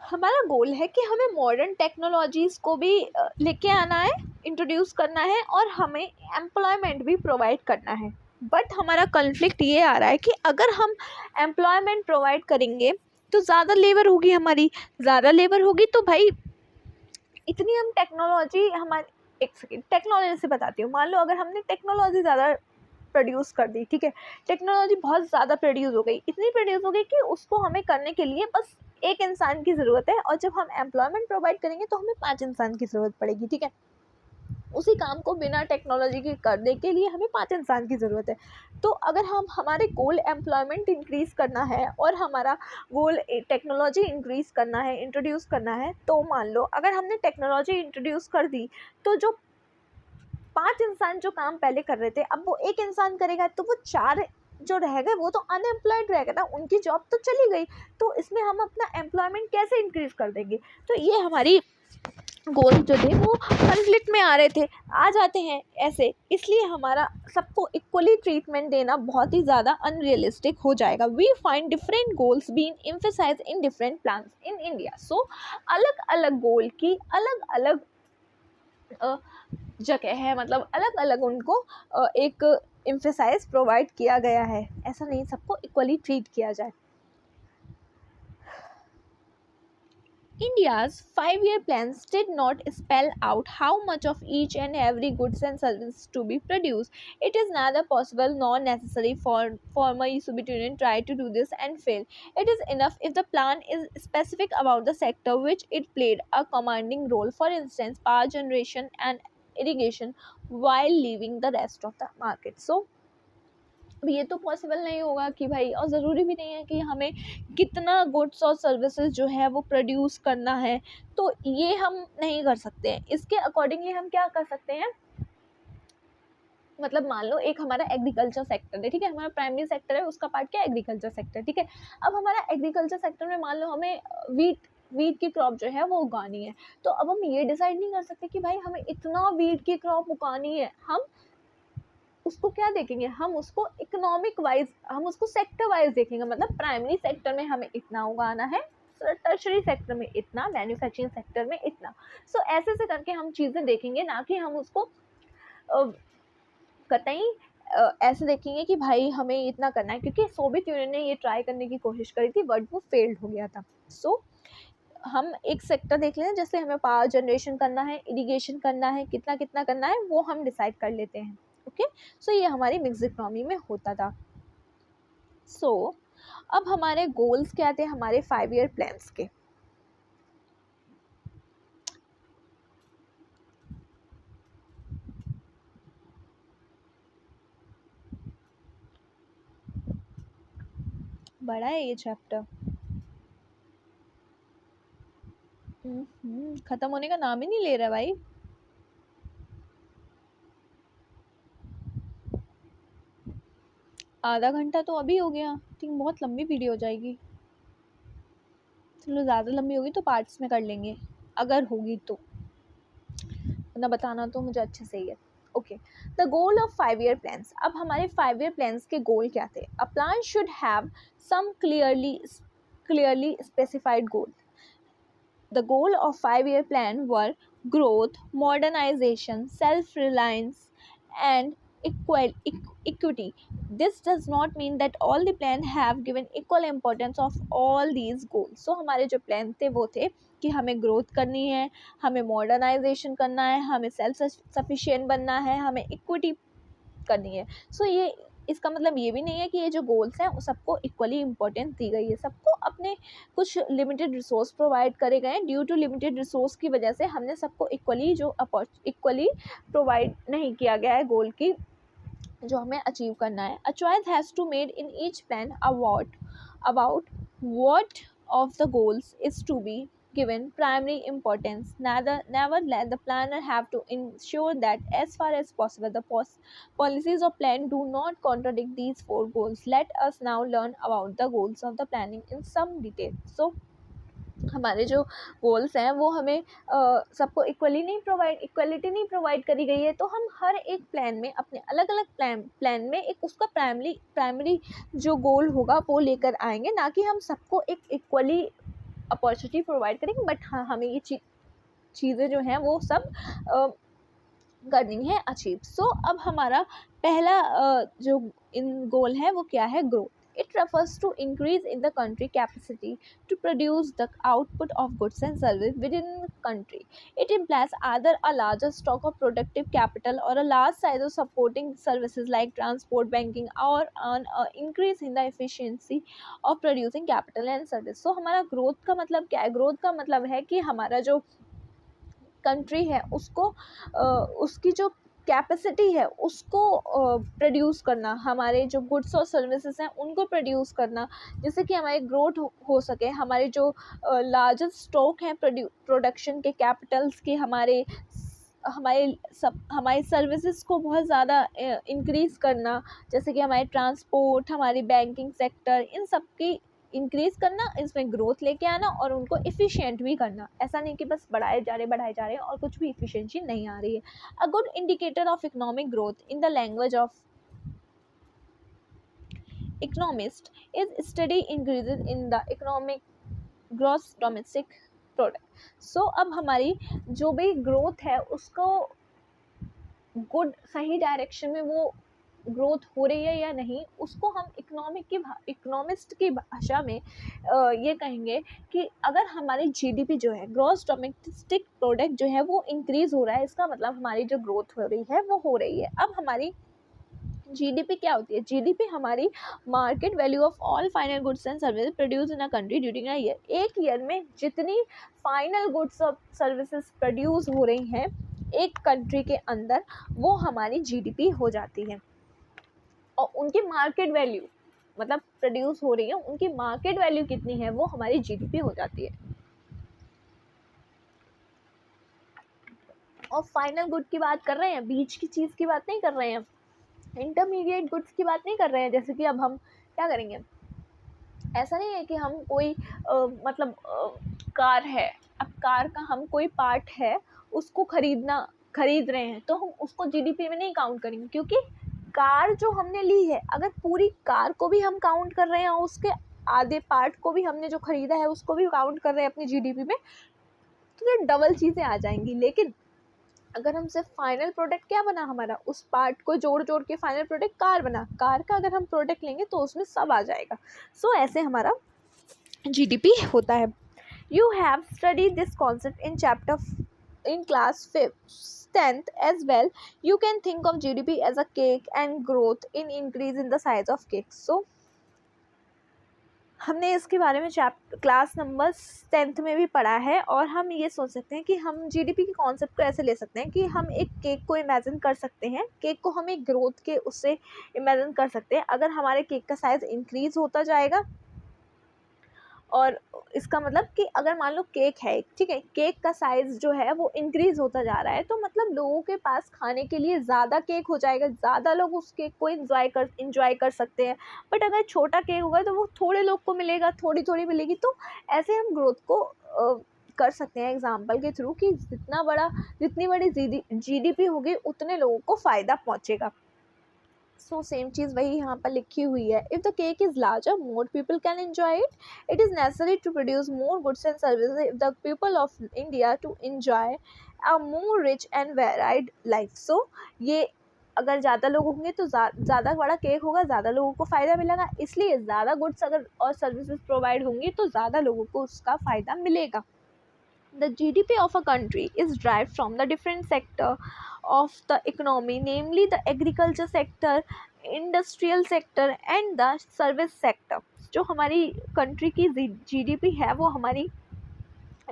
Speaker 1: हमारा गोल है कि हमें modern technologies को भी लेके आना है, इंट्रोड्यूस करना है और हमें एम्प्लॉयमेंट भी प्रोवाइड करना है। बट हमारा कॉन्फ्लिक्ट ये आ रहा है कि अगर हम एम्प्लॉयमेंट प्रोवाइड करेंगे तो ज़्यादा लेबर होगी, हमारी ज़्यादा लेबर होगी तो भाई इतनी हम टेक्नोलॉजी हमारी, एक सेकेंड टेक्नोलॉजी से बताती हूँ। मान लो अगर हमने टेक्नोलॉजी ज़्यादा प्रोड्यूस कर दी, ठीक है, टेक्नोलॉजी बहुत ज़्यादा प्रोड्यूस हो गई, इतनी प्रोड्यूस हो गई कि उसको हमें करने के लिए बस एक इंसान की ज़रूरत है, और जब हम एम्प्लॉयमेंट प्रोवाइड करेंगे तो हमें 5 इंसान की ज़रूरत पड़ेगी, ठीक है। उसी काम को बिना टेक्नोलॉजी के करने के लिए हमें 5 इंसान की ज़रूरत है। तो अगर हम, हमारे गोल एम्प्लॉयमेंट इंक्रीज़ करना है और हमारा गोल टेक्नोलॉजी इंक्रीज़ करना है, इंट्रोड्यूस करना है, तो मान लो अगर हमने टेक्नोलॉजी इंट्रोड्यूस कर दी तो जो 5 इंसान जो काम पहले कर रहे थे अब वो 1 इंसान करेगा, तो वो 4 जो रह गए वो तो अनएम्प्लॉयड रह गए ना, उनकी जॉब तो चली गई, तो इसमें हम अपना एम्प्लॉयमेंट कैसे इंक्रीज कर देंगे। तो ये हमारी गोल जो थे वो कन्फ्लिक्ट में आ रहे थे, आ जाते हैं ऐसे, इसलिए हमारा सबको इक्वली ट्रीटमेंट देना बहुत ही ज़्यादा अनरियलिस्टिक हो जाएगा। We find different goals being emphasized in different plans in India. So अलग अलग गोल की अलग अलग जगह है, मतलब अलग अलग उनको एक एम्फसाइज प्रोवाइड किया गया है, ऐसा नहीं सबको इक्वली ट्रीट किया जाए। India's 5-year plans did not spell out how much of each and every goods and service to be produced. It is neither possible nor necessary for former Soviet Union try to do this and fail. It is enough if the plan is specific about the sector which it played a commanding role, for instance, power generation and irrigation, while leaving the rest of the market. So ये तो possible नहीं होगा कि भाई, और ज़रूरी भी नहीं है कि हमें कितना गुड्स और सर्विसेज जो है वो प्रोड्यूस करना है, तो ये हम नहीं कर सकते हैं। इसके अकॉर्डिंगली हम क्या कर सकते हैं, मतलब मान लो एक हमारा एग्रीकल्चर सेक्टर है, ठीक है, हमारा प्राइमरी सेक्टर है, उसका पार्ट क्या है, एग्रीकल्चर सेक्टर, ठीक है। अब हमारा एग्रीकल्चर सेक्टर में मान लो हमें वीट की क्रॉप जो है वो उगानी है, तो अब हम ये डिसाइड नहीं कर सकते कि भाई हमें इतना वीट की क्रॉप उगानी है। हम उसको क्या देखेंगे, हम उसको इकोनॉमिक वाइज, हम उसको सेक्टर वाइज देखेंगे, मतलब प्राइमरी सेक्टर में हमें इतना उगाना है, टर्शरी सेक्टर में इतना, मैन्युफैक्चरिंग सेक्टर में इतना। सो ऐसे से करके हम चीज़ें देखेंगे, ना कि हम उसको कतई ऐसे देखेंगे कि भाई हमें इतना करना है, क्योंकि सोवियत यूनियन ने ये ट्राई करने की कोशिश करी थी बट वो फेल्ड हो गया था। सो हम एक सेक्टर देख लें, जैसे हमें पावर जनरेशन करना है, इरिगेशन करना है, कितना कितना करना है वो हम डिसाइड कर लेते हैं। ओके, सो ये हमारी मिक्स इकोनॉमी में होता था। सो अब हमारे गोल्स क्या थे हमारे 5-year प्लान्स के। बड़ा है ये चैप्टर, खत्म होने का नाम ही नहीं ले रहा भाई। आधा घंटा तो अभी हो गया, ठीक, बहुत लंबी वीडियो हो जाएगी। चलो ज़्यादा लंबी होगी तो पार्ट्स में कर लेंगे, अगर होगी तो, ना बताना तो मुझे अच्छे से ही है। Okay, the goal of 5-year plans. अब हमारे 5-year प्लान्स के गोल क्या थे। A plan should have some clearly specified goal. The goal of 5-year plan were growth, modernization, self-reliance, and equity. This does not mean that all the plan have given equal importance of all these goals. So हमारे जो plan थे वो थे कि हमें growth करनी है, हमें मॉडर्नाइजेशन करना है, हमें सेल्फ सफिशिएंट बनना है, हमें इक्विटी करनी है। सो ये इसका मतलब ये भी नहीं है कि ये जो गोल्स हैं सबको इक्वली इम्पोर्टेंस दी गई है, सबको अपने कुछ लिमिटेड रिसोर्स प्रोवाइड करे गए हैं। ड्यू टू लिमिटेड रिसोर्स की वजह से हमने सबको इक्वली प्रोवाइड नहीं किया गया है गोल की जो हमें अचीव करना है। A choice has to made in each plan about what of the goals is to be given primary importance. Never let the planner have to ensure that as far as possible the policies of plan do not contradict these 4 goals. Let us now learn about the goals of the planning in some detail. So हमारे जो goals हैं वो हमें सबको equality नहीं provide करी गई है, तो हम हर एक प्लान में अपने अलग अलग प्लान में एक उसका प्राइमरी जो गोल होगा वो लेकर आएंगे, ना कि हम सबको एक इक्वली अपॉर्चुनिटी प्रोवाइड करेंगे। बट हाँ, हमें ये चीज़ें जो हैं वो सब करनी है अचीव। सो अब हमारा पहला जो इन गोल है वो क्या है, growth. It refers to increase in the country capacity to produce the output of goods and services within the country. It implies either a larger stock of productive capital or a large size of supporting services like transport, banking, or an increase in the efficiency of producing capital and service. So हमारा growth का मतलब क्या है, growth का मतलब है कि हमारा जो कंट्री है उसको उसकी जो कैपेसिटी है उसको प्रोड्यूस करना, हमारे जो गुड्स और सर्विसेज हैं उनको प्रोड्यूस करना, जिससे कि हमारी ग्रोथ हो सके। हमारे जो लार्जेस्ट स्टॉक हैं प्रोडक्शन के कैपिटल्स के, हमारे हमारी सर्विसेज को बहुत ज़्यादा इंक्रीज़ करना, जैसे कि हमारे ट्रांसपोर्ट, हमारी बैंकिंग सेक्टर, इन सब की इंक्रीज़ करना, इसमें ग्रोथ लेके आना और उनको एफिशिएंट भी करना। ऐसा नहीं कि बस बढ़ाए जा रहे और कुछ भी एफिशिएंसी नहीं आ रही है। A good indicator of economic growth in the language of economist is steady increases in the economic gross domestic product. So अब हमारी जो भी ग्रोथ है उसको गुड सही डायरेक्शन में वो ग्रोथ हो रही है या नहीं, उसको हम इकोनॉमिस्ट की भाषा में ये कहेंगे कि अगर हमारी जीडीपी जो है, ग्रॉस डोमेस्टिक प्रोडक्ट जो है, वो इंक्रीज हो रहा है, इसका मतलब हमारी जो ग्रोथ हो रही है वो हो रही है। अब हमारी जीडीपी क्या होती है? जीडीपी हमारी market value of all final goods and services produce in a country during a year. एक ईयर में जितनी फाइनल गुड्स और सर्विसेज प्रोड्यूस हो रही हैं एक कंट्री के अंदर, वो हमारी जीडीपी हो जाती है। और उनकी मार्केट वैल्यू, मतलब प्रोड्यूस हो रही है, उनकी मार्केट वैल्यू कितनी है, वो हमारी जीडीपी हो जाती है। और फाइनल गुड की बात कर रहे हैं, बीच की चीज़ की बात नहीं कर रहे हैं, इंटरमीडिएट गुड्स की बात नहीं कर रहे हैं। जैसे कि अब हम क्या करेंगे, ऐसा नहीं है कि हम कोई कार है, अब कार का हम कोई पार्ट है उसको खरीद रहे हैं, तो हम उसको जीडीपी में नहीं काउंट करेंगे, क्योंकि कार जो हमने ली है, अगर पूरी कार को भी हम काउंट कर रहे हैं और उसके आधे पार्ट को भी हमने जो खरीदा है उसको भी काउंट कर रहे हैं अपनी जीडीपी में, तो ये डबल चीज़ें आ जाएंगी। लेकिन अगर हम सिर्फ फाइनल प्रोडक्ट क्या बना हमारा, उस पार्ट को जोड़ जोड़ के फाइनल प्रोडक्ट कार बना, कार का अगर हम प्रोडक्ट लेंगे तो उसमें सब आ जाएगा। सो ऐसे हमारा जीडीपी होता है। You have studied this concept in chapter in class 10th as well. You can think of GDP as a cake and growth in increase in the size of cake. So हमने इसके बारे में class number 10th में भी पढ़ा है, और हम ये सोच सकते हैं कि हम जीडीपी के कॉन्सेप्ट को ऐसे ले सकते हैं कि हम एक केक को इमेजिन कर सकते हैं, केक को हम एक ग्रोथ के उससे इमेजिन कर सकते हैं। अगर हमारे केक का साइज़ इंक्रीज़ होता जाएगा, और इसका मतलब कि अगर मान लो केक है, ठीक है, केक का साइज़ जो है वो इंक्रीज़ होता जा रहा है, तो मतलब लोगों के पास खाने के लिए ज़्यादा केक हो जाएगा, ज़्यादा लोग उस केक को इंजॉय कर सकते हैं। बट अगर छोटा केक होगा तो वो थोड़े लोग को मिलेगा, थोड़ी थोड़ी मिलेगी। तो ऐसे हम ग्रोथ को कर सकते हैं एग्जाम्पल के थ्रू कि जितनी बड़ी जीडीपी होगी उतने लोगों को फ़ायदा पहुँचेगा। सो सेम चीज़ वही यहाँ पर लिखी हुई है। If the cake is larger, more people can enjoy it. It is necessary to produce more goods and services if the people of India to enjoy a more rich and varied life. So ये अगर ज़्यादा लोग होंगे तो ज़्यादा बड़ा cake होगा, ज़्यादा लोगों को फ़ायदा मिलेगा, इसलिए ज़्यादा गुड्स अगर और सर्विसेज प्रोवाइड होंगी तो ज़्यादा लोगों को उसका फ़ायदा मिलेगा। The GDP of a country is derived from the different sector of the economy, namely the agriculture sector, industrial sector and the service sector. जो हमारी कंट्री की जीडीपी है वो हमारी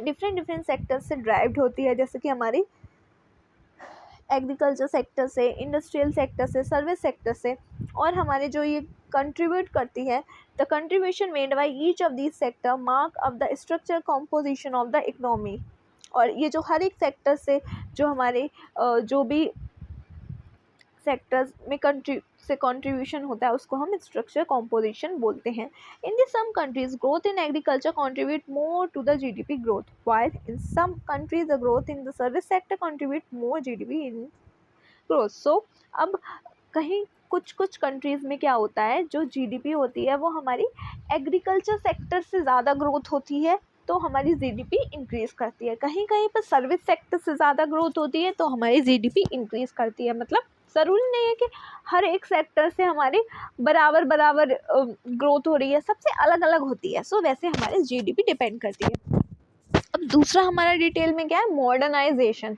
Speaker 1: डिफरेंट सेक्टर से ड्राइव्ड होती है, जैसे कि हमारी एग्रीकल्चर सेक्टर से, इंडस्ट्रियल सेक्टर से, सर्विस सेक्टर से, और हमारे जो ये कंट्रीब्यूट करती है, the contribution made by each of these sector mark of the structure composition of the economy. और ये जो हर एक सेक्टर से जो हमारे जो भी सेक्टर्स में कंट्रीब्यूशन होता है उसको हम स्ट्रक्चर कॉम्पोजिशन बोलते हैं। In the some countries growth in agriculture contribute more to the GDP growth, while in some countries the growth in the service sector contribute more GDP in growth. So अब कहीं कुछ countries में क्या होता है, जो जीडीपी होती है वो हमारी एग्रीकल्चर सेक्टर से ज़्यादा ग्रोथ होती है तो हमारी जीडीपी इंक्रीज़ करती है, कहीं कहीं पर सर्विस सेक्टर से ज़्यादा ग्रोथ होती है तो हमारी जीडीपी इंक्रीज़ करती है। मतलब ज़रूरी नहीं है कि हर एक सेक्टर से हमारी बराबर ग्रोथ हो रही है, सबसे अलग अलग होती है। सो वैसे हमारे जीडीपी डिपेंड करती है। अब दूसरा हमारा डिटेल में क्या है, मॉडर्नाइजेशन।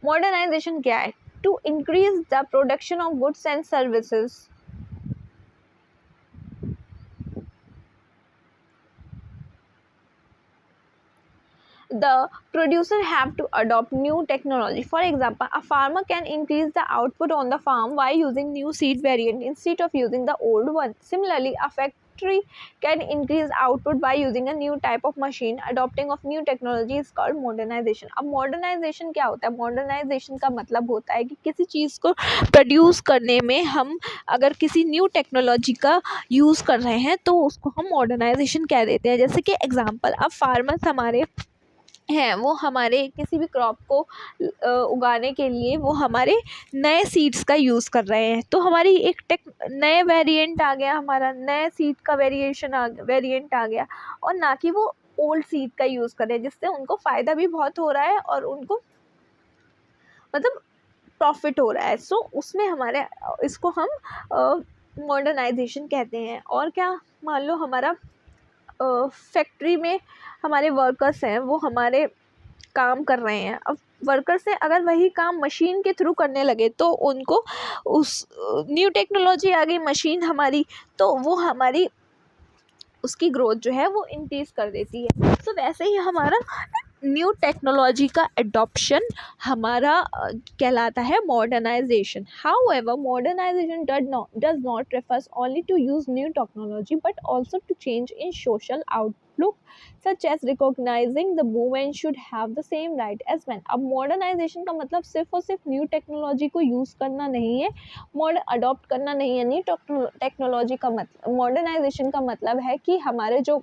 Speaker 1: मॉडर्नाइजेशन क्या है? To increase the production of goods and services. the producer have to adopt new technology. For example, a farmer can increase the output on the farm by using new seed variant instead of using the old one. Similarly, a factory can increase output by using a new type of machine. Adopting of new technology is called modernization. अब modernization क्या होता है? modernization का मतलब होता है कि किसी चीज़ को प्रोड्यूस करने में हम अगर किसी न्यू टेक्नोलॉजी का यूज़ कर रहे हैं तो उसको हम मॉडर्नाइजेशन कह देते हैं. जैसे कि एग्जांपल, अब फार्मर्स हमारे हैं वो हमारे किसी भी क्रॉप को उगाने के लिए वो हमारे नए सीड्स का यूज़ कर रहे हैं. तो हमारी एक नए वेरिएंट आ गया, हमारा नए सीड का वेरिएंट आ गया, और ना कि वो ओल्ड सीड का यूज़ कर रहे हैं, जिससे उनको फ़ायदा भी बहुत हो रहा है और उनको मतलब प्रॉफिट हो रहा है. सो उसमें हमारे इसको हम मॉडर्नाइजेशन कहते हैं. और क्या, मान लो हमारा फैक्ट्री में हमारे वर्कर्स हैं वो हमारे काम कर रहे हैं. अब वर्कर्स से अगर वही काम मशीन के थ्रू करने लगे तो उनको उस न्यू टेक्नोलॉजी आ गई मशीन हमारी, तो वो हमारी उसकी ग्रोथ जो है वो इंक्रीज़ कर देती है. तो वैसे ही हमारा न्यू टेक्नोलॉजी का एडॉप्शन हमारा कहलाता है modernisation. However, modernisation does not refers only to use new technology but also to change in social outlook, such as recognizing the women should have the same right as men. अब modernisation का मतलब सिर्फ और सिर्फ new technology को use करना नहीं है, अडॉप्ट करना नहीं है. न्यू टेक्नोलॉजी का मतलब, मॉडर्नाइजेशन का मतलब है कि हमारे जो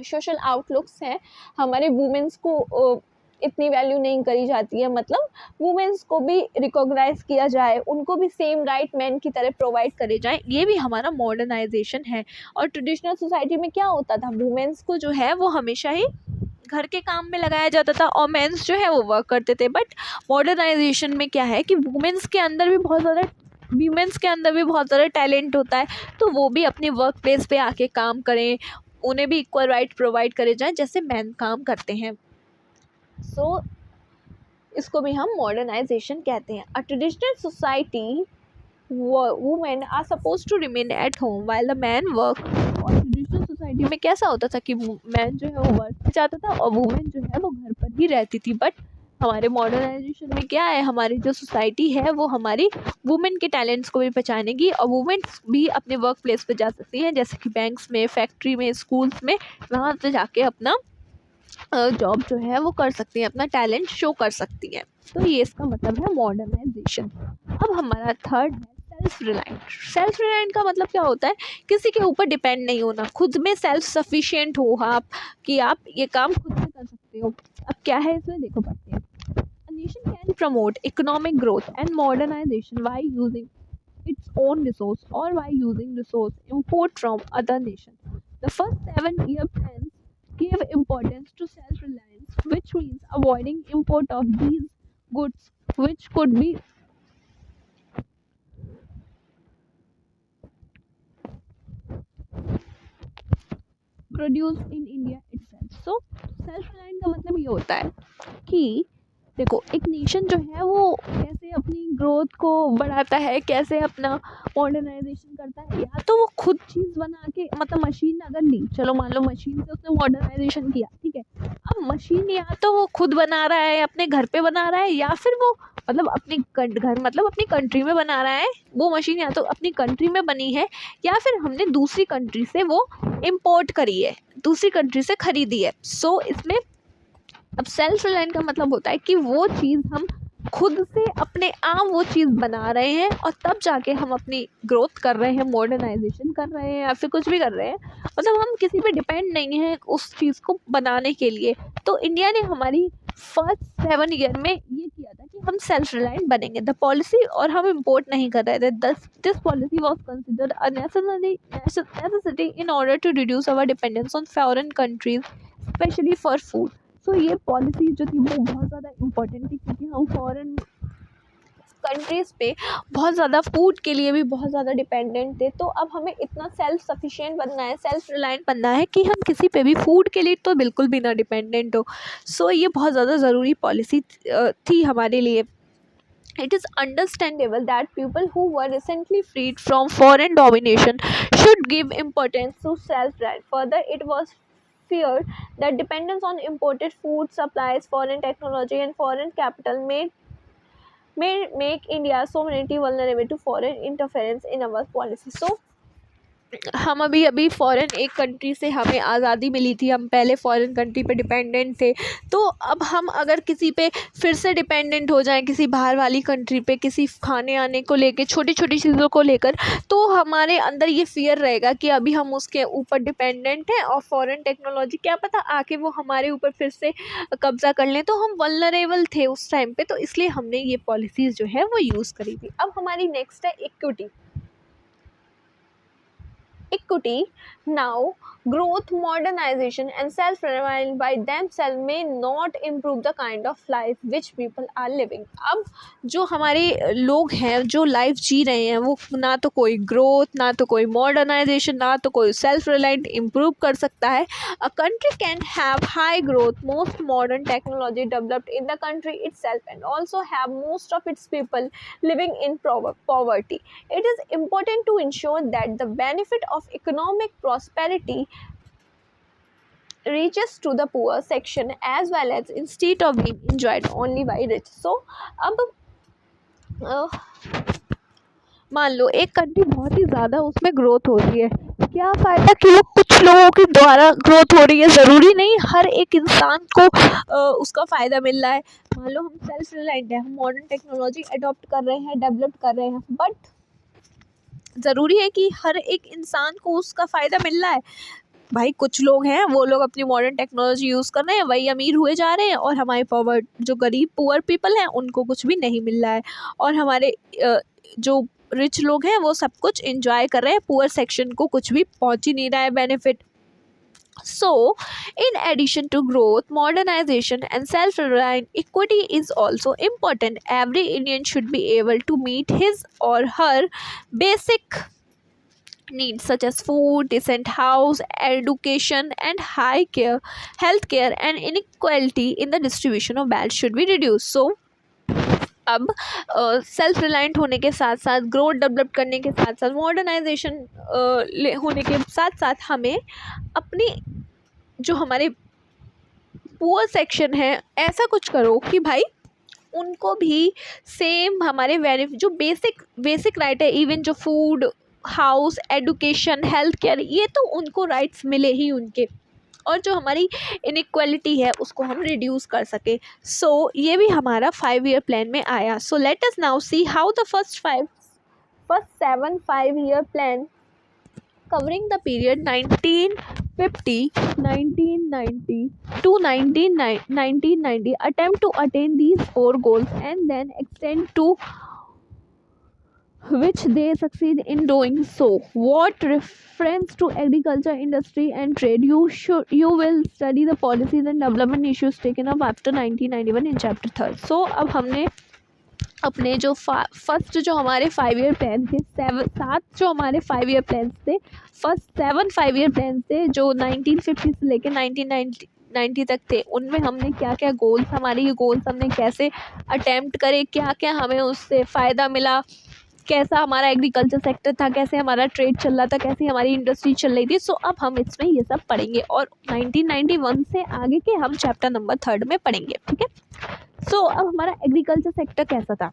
Speaker 1: सोशल आउटलुक्स हैं, हमारे वुमेंस को इतनी वैल्यू नहीं करी जाती है, मतलब वुमेंस को भी रिकॉग्नाइज किया जाए, उनको भी सेम राइट मैन की तरह प्रोवाइड करे जाए. ये भी हमारा मॉडर्नाइजेशन है. और ट्रेडिशनल सोसाइटी में क्या होता था, वुमेंस को जो है वो हमेशा ही घर के काम में लगाया जाता था और मेंस जो है वो वर्क करते थे. बट मॉडर्नाइजेशन में क्या है कि वुमेंस के अंदर भी बहुत ज़्यादा टैलेंट होता है, तो वो भी अपनी वर्क प्लेस पे आके काम करें, उन्हें भी इक्वल राइट प्रोवाइड करे जाएं जैसे मैन काम करते हैं. सो इसको भी हम मॉडर्नाइजेशन कहते हैं. A traditional society women are suppose to remain at home while the man work. और ट्रेडिशनल सोसाइटी में कैसा होता था कि मैन जो है वो वर्क पे जाता था और वुमेन जो है वो घर पर ही रहती थी. बट हमारे मॉडर्नाइजेशन में क्या है, हमारी जो सोसाइटी है वो हमारी वुमेन के टैलेंट्स को भी पहचानेगी और वुमेन भी अपने वर्क प्लेस पे जा सकती हैं, जैसे कि बैंक्स में, फैक्ट्री में, स्कूल्स में, वहाँ पे जाके अपना जॉब जो है वो कर सकती हैं, अपना टैलेंट शो कर सकती हैं. तो ये इसका मतलब है मॉडर्नाइजेशन. अब हमारा थर्ड है सेल्फ रिलायंट. सेल्फ रिलायंट का मतलब क्या होता है, किसी के ऊपर डिपेंड नहीं होना, खुद में सेल्फ सफिशिएंट हो आप, कि आप ये काम खुद से कर सकते हो. अब क्या है इसमें, देखो पढ़ते हैं. A nation can promote economic growth and modernization by using its own resource or by using resource import from other nations. The first 7-year plans give importance to self-reliance, which means avoiding import of these goods, which could be produced in India itself. So self-reliant का मतलब ये होता है कि देखो, एक nation जो है वो कैसे अपनी ग्रोथ को बढ़ाता है, कैसे अपना मॉडर्नाइजेशन करता है. या तो वो खुद चीज़ बना के, मतलब मशीन अगर ली, चलो मान लो मशीन से उसने मॉडर्नाइजेशन किया, ठीक है. अब मशीन या तो वो खुद बना रहा है, अपने घर पे बना रहा है, या फिर वो मतलब अपने घर मतलब अपनी कंट्री में बना रहा है. वो मशीन या तो अपनी कंट्री में बनी है या फिर हमने दूसरी कंट्री से वो इम्पोर्ट करी है, दूसरी कंट्री से ख़रीदी है. सो इसमें अब सेल्फ रिलायंट का मतलब होता है कि वो चीज़ हम खुद से अपने आप वो चीज़ बना रहे हैं और तब जाके हम अपनी ग्रोथ कर रहे हैं, मॉडर्नाइजेशन कर रहे हैं या फिर कुछ भी कर रहे हैं. मतलब हम किसी पे डिपेंड नहीं हैं उस चीज़ को बनाने के लिए. तो इंडिया ने हमारी फर्स्ट 7 ईयर में ये किया था कि हम सेल्फ रिलायंट बनेंगे. द पॉलिसी, और हम इम्पोर्ट नहीं कर रहे थे. This policy was considered a necessity in order to reduce our dependence on foreign countries, especially for food. So ये पॉलिसी जो थी वो बहुत ज़्यादा इम्पोर्टेंट थी, क्योंकि हम फॉरेन कंट्रीज़ पे बहुत ज़्यादा फूड के लिए भी बहुत ज़्यादा डिपेंडेंट थे. तो अब हमें इतना सेल्फ सफिशिएंट बनना है, सेल्फ रिलायंट बनना है कि हम किसी पे भी फूड के लिए तो बिल्कुल भी ना डिपेंडेंट हो. सो ये बहुत ज़्यादा ज़रूरी पॉलिसी थी हमारे लिए. It is understandable that people who were recently freed from foreign domination should give importance to self-reliance. Further, it was feared that dependence on imported food supplies, foreign technology, and foreign capital may make India's sovereignty vulnerable to foreign interference in our policy. So हम अभी अभी foreign एक country से हमें आज़ादी मिली थी, हम पहले फ़ॉरेन कंट्री पे डिपेंडेंट थे, तो अब हम अगर किसी पे फिर से डिपेंडेंट हो जाएं, किसी बाहर वाली कंट्री पे, किसी खाने आने को लेके, छोटी छोटी चीज़ों को लेकर, तो हमारे अंदर ये फ़ियर रहेगा कि अभी हम उसके ऊपर डिपेंडेंट हैं और फ़ॉरेन टेक्नोलॉजी क्या पता आके वो हमारे ऊपर फिर से कब्ज़ा कर लें, तो हम वल्नरेबल थे उस टाइम पे, तो इसलिए हमने ये पॉलिसीज़ जो है वो यूज़ करी थी। अब हमारी नेक्स्ट है equity. Now growth, modernization and self-reliance by themselves may not improve the kind of life which people are living. अब जो हमारे लोग हैं जो लाइफ जी रहे हैं वो ना तो कोई ग्रोथ, ना तो कोई मॉडर्नाइजेशन, ना तो कोई सेल्फ रिलायंट इम्प्रूव कर सकता है. A country can have high growth, most modern technology developed in the country itself, and also have most of its people living in poverty. It is important to ensure that the benefit of economic prosperity reaches to the poor section as well as instead of being enjoyed only by rich. So अब मान लो एक country बहुत ही ज़्यादा उसमें growth हो रही है, क्या फ़ायदा कि कुछ लोगों के द्वारा ग्रोथ हो रही है, ज़रूरी नहीं हर एक इंसान को उसका फ़ायदा मिल रहा है. मान लो हम सेल्फ रिलायंट है, हम मॉडर्न टेक्नोलॉजी अडॉप्ट कर रहे हैं, डेवलप कर रहे हैं, बट ज़रूरी है कि हर एक इंसान को उसका फ़ायदा मिल रहा है. भाई कुछ लोग हैं वो लोग अपनी मॉडर्न टेक्नोलॉजी यूज़ कर रहे हैं, वही अमीर हुए जा रहे हैं, और हमारे जो गरीब पुअर पीपल हैं उनको कुछ भी नहीं मिल रहा है, और हमारे जो रिच लोग हैं वो सब कुछ एंजॉय कर रहे हैं, पुअर सेक्शन को कुछ भी पहुंच ही नहीं रहा है benefit. So, in addition to growth, modernization and self-reliance, equity is also important. Every Indian should be able to meet his or her basic needs such as food, decent house, education, and health care, and inequality in the distribution of wealth should be reduced. So, अब self reliant होने के साथ साथ, growth develop करने के साथ साथ, modernisation होने के साथ साथ हमें अपनी जो हमारे पुअर सेक्शन है ऐसा कुछ करो कि भाई उनको भी सेम हमारे जो बेसिक राइट है, इवन जो food, house, education, health care, ये तो उनको राइट्स मिले ही उनके, और जो हमारी इनइक्वालिटी है उसको हम रिड्यूस कर सके. सो ये भी हमारा 5 ईयर प्लान में आया. So let us now see how the first 7 5-year plan covering the period 1950, 1990 to 1990 attempt to attain these 4 goals and then extend to which they succeed in doing so. What reference to agriculture, industry and trade, you will study the policies and development issues taken up after 1991 in chapter 3. So अब हमने अपने जो first जो हमारे 5 year plan थे, 7 जो हमारे 5 year plan थे, फर्स्ट 7 5 ईयर प्लान थे जो 1950 से लेकर 1990 तक थे, उनमें हमने क्या क्या गोल्स, हमारे ये गोल्स हमने कैसे अटेम्प्ट करे, क्या क्या हमें उससे फ़ायदा मिला, कैसा हमारा एग्रीकल्चर सेक्टर था, कैसे हमारा ट्रेड चल रहा था, कैसे हमारी इंडस्ट्री चल रही थी. सो अब हम इसमें ये सब पढ़ेंगे और 1991 से आगे के हम चैप्टर नंबर 3 में पढ़ेंगे. ठीक है. सो अब हमारा एग्रीकल्चर सेक्टर कैसा था.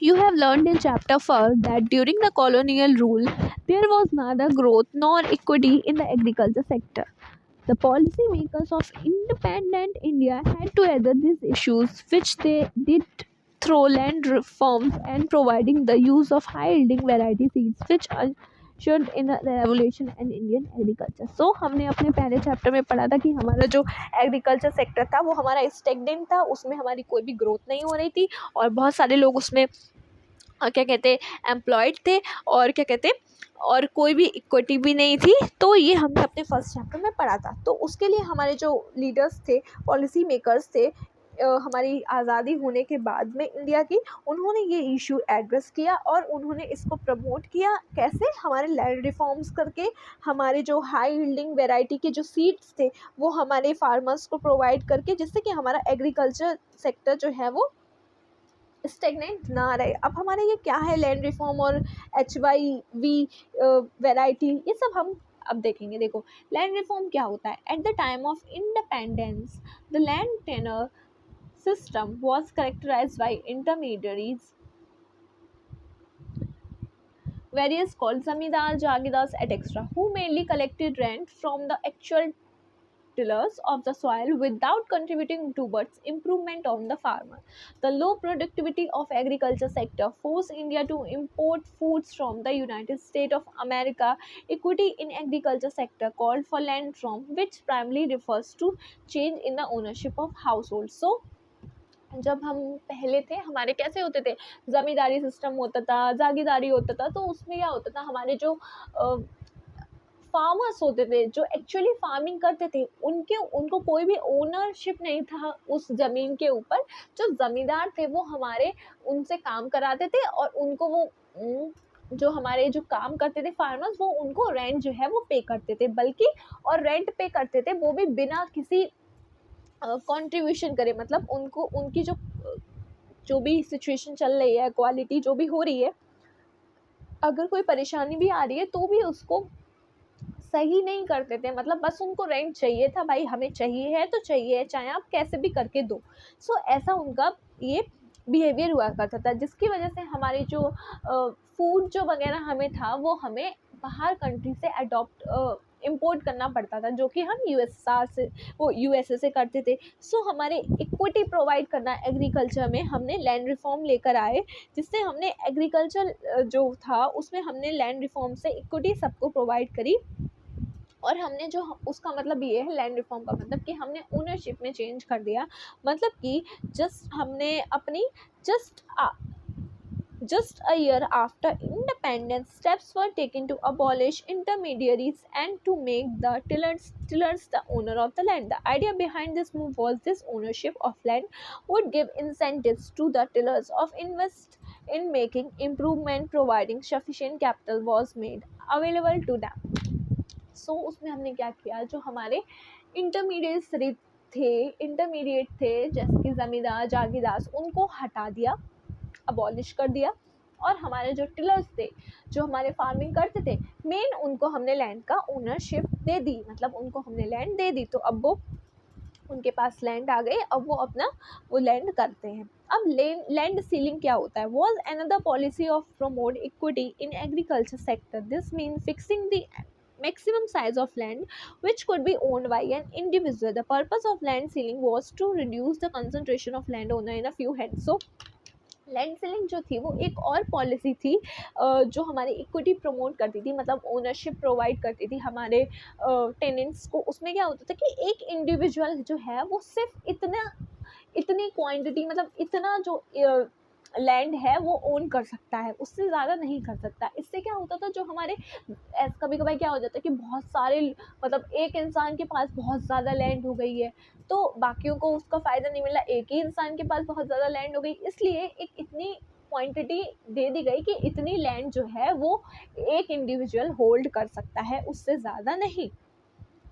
Speaker 1: You have learned in chapter 4 that during the colonial rule, there was neither growth nor equity in the agriculture sector. The policy makers of independent India had to address these issues, which they did through land reforms and providing the use of high-yielding variety seeds, which ushered in a revolution in Indian agriculture. So हमने अपने पहले chapter में पढ़ा था कि हमारा जो agriculture sector था वो हमारा स्टेगनेंट था, उसमें हमारी कोई भी ग्रोथ नहीं हो रही थी, और बहुत सारे लोग उसमें क्या कहते एम्प्लॉयड थे, और क्या कहते और कोई भी इक्विटी भी नहीं थी. तो ये हमने अपने फर्स्ट चैप्टर में पढ़ा था. तो उसके लिए हमारे जो लीडर्स थे, पॉलिसी मेकर्स थे, हमारी आज़ादी होने के बाद में इंडिया की, उन्होंने ये इशू एड्रेस किया और उन्होंने इसको प्रमोट किया. कैसे? हमारे लैंड रिफॉर्म्स करके, हमारे जो हाई यील्डिंग वैरायटी के जो सीड्स थे वो हमारे फार्मर्स को प्रोवाइड करके, जिससे कि हमारा एग्रीकल्चर सेक्टर जो है वो स्टेगनेंट ना रहे. अब हमारे ये क्या है, लैंड रिफॉर्म और HYV वैरायटी, ये सब हम अब देखेंगे, देखो लैंड रिफॉर्म क्या होता है। At the time of independence the land tenure system was characterized by intermediaries, various called zamindar, jagidars, etc., who mainly collected rent from the actual tillers of the soil without contributing towards improvement of the farmer. The low productivity of agriculture sector forced India to import foods from the United States of America. Equity in agriculture sector called for land reform, which primarily refers to change in the ownership of households. So जब हम पहले थे हमारे कैसे होते थे, ज़मींदारी system होता था, जागीरदारी होता था, तो उसमें क्या होता था, हमारे जो फार्मर्स होते थे जो एक्चुअली फार्मिंग करते थे उनको कोई भी ओनरशिप नहीं था उस ज़मीन के ऊपर। जो ज़मींदार थे वो हमारे उनसे काम कराते थे और उनको वो जो हमारे जो काम करते थे फार्मर्स वो उनको रेंट जो है वो पे करते थे, बल्कि और रेंट पे करते थे वो भी बिना किसी कंट्रीब्यूशन करे। मतलब उनको उनकी जो भी सिचुएशन चल रही है, क्वालिटी जो भी हो रही है, अगर कोई परेशानी भी आ रही है तो भी उसको सही नहीं करते थे। मतलब बस उनको रेंट चाहिए था, भाई हमें चाहिए है तो चाहिए है, चाहे आप कैसे भी करके दो। सो ऐसा उनका ये बिहेवियर हुआ करता था, जिसकी वजह से हमारे जो फूड जो वगैरह हमें था वो हमें बाहर कंट्री से अडॉप्ट इम्पोर्ट करना पड़ता था, जो कि हम यूएसए से करते थे। सो हमारे इक्विटी प्रोवाइड करना एग्रीकल्चर में हमने लैंड रिफॉर्म लेकर आए, जिससे हमने एग्रीकल्चर जो था उसमें हमने लैंड रिफॉर्म से इक्विटी सबको प्रोवाइड करी। और हमने जो उसका मतलब ये है लैंड रिफॉर्म का मतलब कि हमने ओनरशिप में चेंज कर दिया। मतलब कि हमने अपनी just a year after independence, steps were taken to abolish intermediaries and to make the tillers the owner of the land. The idea behind this move was this ownership of land would give incentives to the tillers of invest in making improvement, providing sufficient capital was made available to them. So उसमें हमने क्या किया, जो हमारे intermediate थे जैसे कि ज़मींदार जागीरदार, उनको हटा दिया, अबॉलिश कर दिया, और हमारे जो टिलर्स थे जो हमारे फार्मिंग करते थे मेन, उनको हमने लैंड का ओनरशिप दे दी। मतलब उनको हमने लैंड दे दी तो अब वो उनके पास लैंड आ गए, अब वो अपना वो लैंड करते हैं। अब लैंड सीलिंग क्या होता है? Was another policy of promote equity in agriculture sector. This mean fixing the maximum size of land which could be owned by an individual. The purpose of land ceiling was to reduce the concentration of landowner in a few hands. So land ceiling जो थी वो एक और policy थी जो हमारी equity promote करती थी, मतलब ओनरशिप प्रोवाइड करती थी हमारे टेनेंट्स को। उसमें क्या होता था कि एक इंडिविजुअल जो है वो सिर्फ इतनी क्वांटिटी, मतलब इतना जो लैंड है वो ओन कर सकता है, उससे ज़्यादा नहीं कर सकता। इससे क्या होता था, जो हमारे कभी कभार क्या हो जाता है कि बहुत सारे, मतलब एक इंसान के पास बहुत ज़्यादा लैंड हो गई है तो बाकियों को उसका फ़ायदा नहीं मिला, एक ही इंसान के पास बहुत ज़्यादा लैंड हो गई, इसलिए एक इतनी क्वांटिटी दे दी गई कि इतनी लैंड जो है वो एक इंडिविजुअल होल्ड कर सकता है, उससे ज़्यादा नहीं।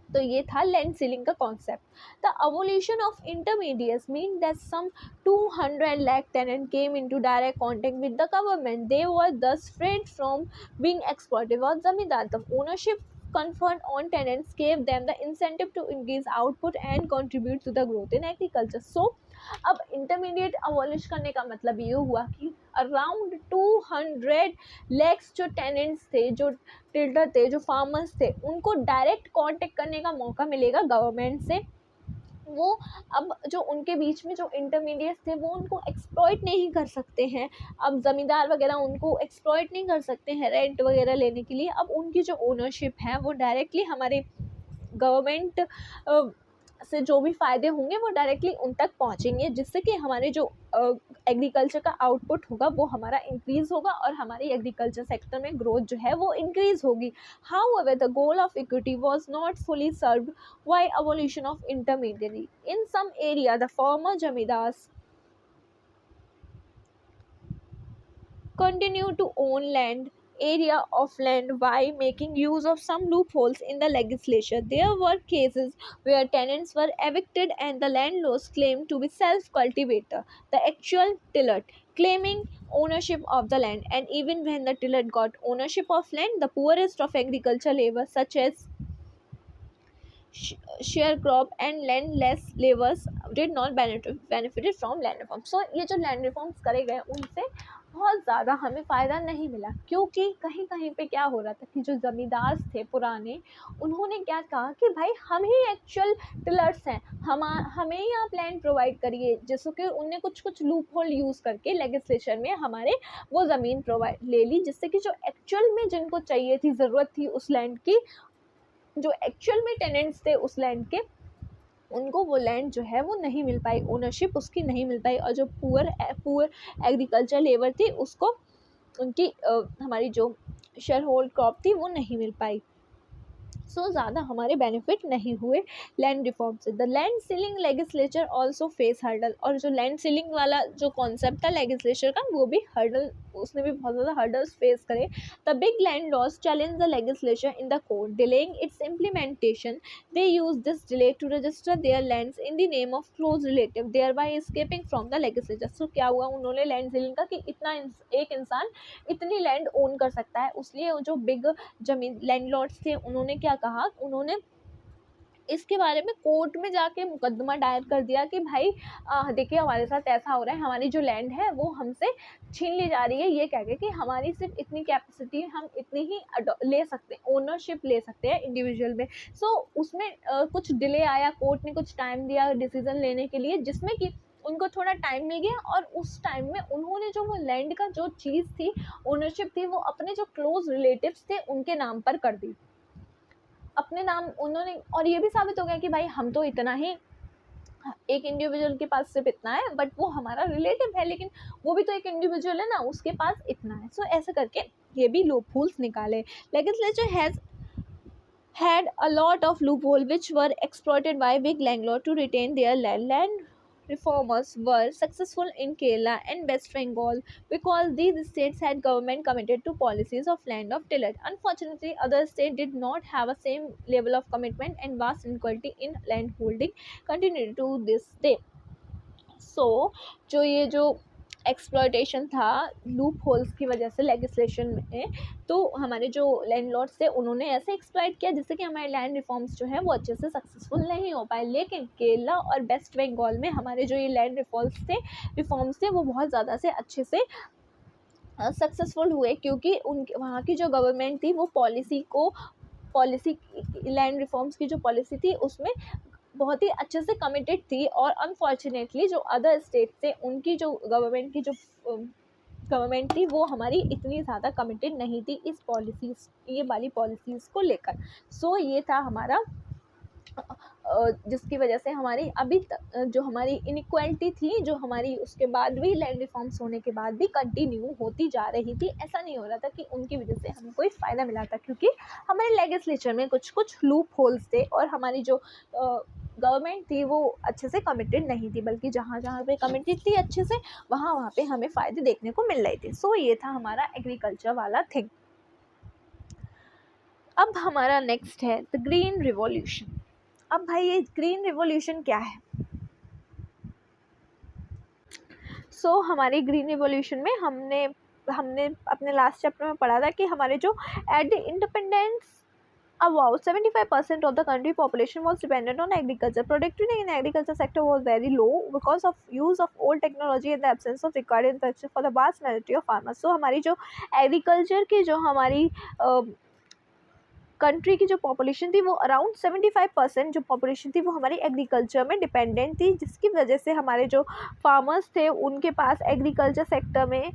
Speaker 1: तो ये था लैंड सीलिंग का concept. The abolition of intermediates mean that some 200 lakh tenants came into direct contact with the government. They were thus freed from being exploited by zamindar. The ownership conferred on tenants gave them the incentive to increase output and contribute to the growth in agriculture. So अब intermediate abolish करने का मतलब ये हुआ कि around 200 lakhs जो tenants थे, जो टिल्डर थे, जो फार्मर्स थे, उनको डायरेक्ट कांटेक्ट करने का मौका मिलेगा गवर्नमेंट से। वो अब जो उनके बीच में जो इंटरमीडिएट्स थे वो उनको एक्सप्लॉइट नहीं कर सकते हैं। अब ज़मींदार वगैरह उनको एक्सप्लॉइट नहीं कर सकते हैं रेंट वगैरह लेने के लिए। अब उनकी जो ओनरशिप है वो डायरेक्टली हमारे गवर्नमेंट से जो भी फ़ायदे होंगे वो डायरेक्टली उन तक पहुँचेंगे, जिससे कि हमारे जो एग्रीकल्चर का आउटपुट होगा वो हमारा इंक्रीज़ होगा और हमारी एग्रीकल्चर सेक्टर में ग्रोथ जो है वो इंक्रीज़ होगी। However the goal of equity was not fully served by evolution of intermediary. In some area the former zamindars continue to own area of land by making use of some loopholes in the legislation. There were cases where tenants were evicted and the landlords claimed to be self-cultivator, the actual tiller, claiming ownership of the land. And even when the tiller got ownership of land, the poorest of agriculture labor such as sharecrop and landless laborers did not benefited from land reform. So ये जो land reforms करे गए उनसे बहुत ज़्यादा हमें फ़ायदा नहीं मिला, क्योंकि कहीं कहीं पे क्या हो रहा था कि जो ज़मींदार थे पुराने, उन्होंने क्या कहा कि भाई हम ही एक्चुअल टिलर्स हैं, हमें ही आप लैंड प्रोवाइड करिए, जैसे कि उनने कुछ लूप होल यूज़ करके लेजिस्लेचर में हमारे वो ज़मीन प्रोवाइड ले ली, जिससे कि जो एक्चुअल में जिनको चाहिए थी, ज़रूरत थी उस लैंड की, जो एक्चुअल में टेनेंट्स थे उस लैंड के, उनको वो लैंड जो है वो नहीं मिल पाई, ओनरशिप उसकी नहीं मिल पाई। और जो पुअर एग्रीकल्चर लेबर थी उसको उनकी हमारी जो शेयर होल्ड क्रॉप थी वो नहीं मिल पाई। सो ज़्यादा हमारे बेनिफिट नहीं हुए लैंड रिफॉर्म से। The land ceiling legislature also face hurdle, और जो लैंड सीलिंग वाला जो कॉन्सेप्ट था लेजिस्लेचर का, वो भी हर्डल, उसने भी बहुत ज़्यादा हर्डल्स फेस करे। The big landlords challenge the legislature in the court, delaying its implementation. They use this delay to register their lands in the name of close relative, thereby escaping from the legislature. So क्या हुआ, उन्होंने land ceiling का कि इतना एक इंसान इतनी land own कर सकता है, उसलिए जो बिग जमीन लैंडलॉर्ड्स थे उन्होंने क्या कहा, उन्होंने इसके बारे में कोर्ट में जाके मुकदमा दायर कर दिया कि भाई देखिए हमारे साथ ऐसा हो रहा है, हमारी जो लैंड है वो हमसे छीन ली जा रही है, ये कह के कि हमारी सिर्फ इतनी कैपेसिटी है, हम इतनी ही ले सकते हैं, ओनरशिप ले सकते हैं इंडिविजुअल में। सो उसमें कुछ डिले आया, कोर्ट ने कुछ टाइम दिया डिसीजन लेने के लिए, जिसमें कि उनको थोड़ा टाइम मिल गया, और उस टाइम में उन्होंने जो वो लैंड का जो चीज़ थी, ओनरशिप थी, वो अपने जो क्लोज रिलेटिव्स थे उनके नाम पर कर दी, अपने नाम उन्होंने। और ये भी साबित हो गया कि भाई हम तो इतना ही, एक इंडिविजुअल के पास सिर्फ इतना है, बट वो हमारा रिलेटिव है, लेकिन वो भी तो एक इंडिविजुअल है ना, उसके पास इतना है। सो ऐसे करके ये भी लूप होल्स निकाले। Legislature has had a lot of loophole which were exploited by big landlord to retain their land. Land reformers were successful in Kerala and West Bengal because these states had government committed to policies of land of tillage. Unfortunately, other states did not have a same level of commitment, and vast inequality in land holding continued to this day. So, जो ये जो exploitation था loop holes की वजह से legislation में, तो हमारे जो लैंडलॉर्ड्स थे उन्होंने ऐसे एक्सप्लॉइट किया जिससे कि हमारे लैंड रिफॉर्म्स जो है वो अच्छे से सक्सेसफुल नहीं हो पाए। लेकिन केरला और वेस्ट बंगाल में हमारे जो ये लैंड रिफॉर्म्स थे वो बहुत ज़्यादा से अच्छे से सक्सेसफुल हुए, क्योंकि उनके वहाँ की जो गवर्नमेंट थी वो पॉलिसी लैंड रिफॉर्म्स की जो पॉलिसी थी उसमें बहुत ही अच्छे से कमिटेड थी। और अनफॉर्चुनेटली जो अदर स्टेट थे उनकी जो गवर्नमेंट थी वो हमारी इतनी ज़्यादा कमिटेड नहीं थी इस पॉलिसीज़, ये वाली पॉलिसीज़ को लेकर। सो ये था हमारा जिसकी वजह से हमारी अभी जो हमारी इनइक्वालिटी थी, जो हमारी उसके बाद भी लैंड रिफॉर्म्स होने के बाद भी कंटिन्यू होती जा रही थी। ऐसा नहीं हो रहा था कि उनकी वजह से हमें कोई फ़ायदा मिला था, क्योंकि हमारे लेजिस्लेचर में कुछ लूप होल्स थे, और हमारी जो गवर्नमेंट थी वो अच्छे से कमिटेड नहीं थी, बल्कि जहाँ जहाँ पे कमिटेड थी अच्छे से, वहाँ पे हमें फ़ायदे देखने को मिल रहे थे। सो ये था हमारा एग्रीकल्चर वाला थिंग। अब हमारा नेक्स्ट है द ग्रीन रिवॉल्यूशन। अब भाई ये ग्रीन रिवॉल्यूशन क्या है? सो हमारी ग्रीन रिवॉल्यूशन में हमने अपने लास्ट चैप्टर में पढ़ा था कि हमारे जो at the independence about 75% of the country population was dependent on agriculture. Productivity in agriculture sector was very low because of use of old technology and the absence of required infrastructure for the vast majority of farmers. So हमारी जो agriculture की जो हमारी country की जो population थी वो around 75% जो पॉपुलेशन थी वो हमारी एग्रीकल्चर में डिपेंडेंट थी, जिसकी वजह से हमारे जो फार्मर्स थे उनके पास एग्रीकल्चर सेक्टर में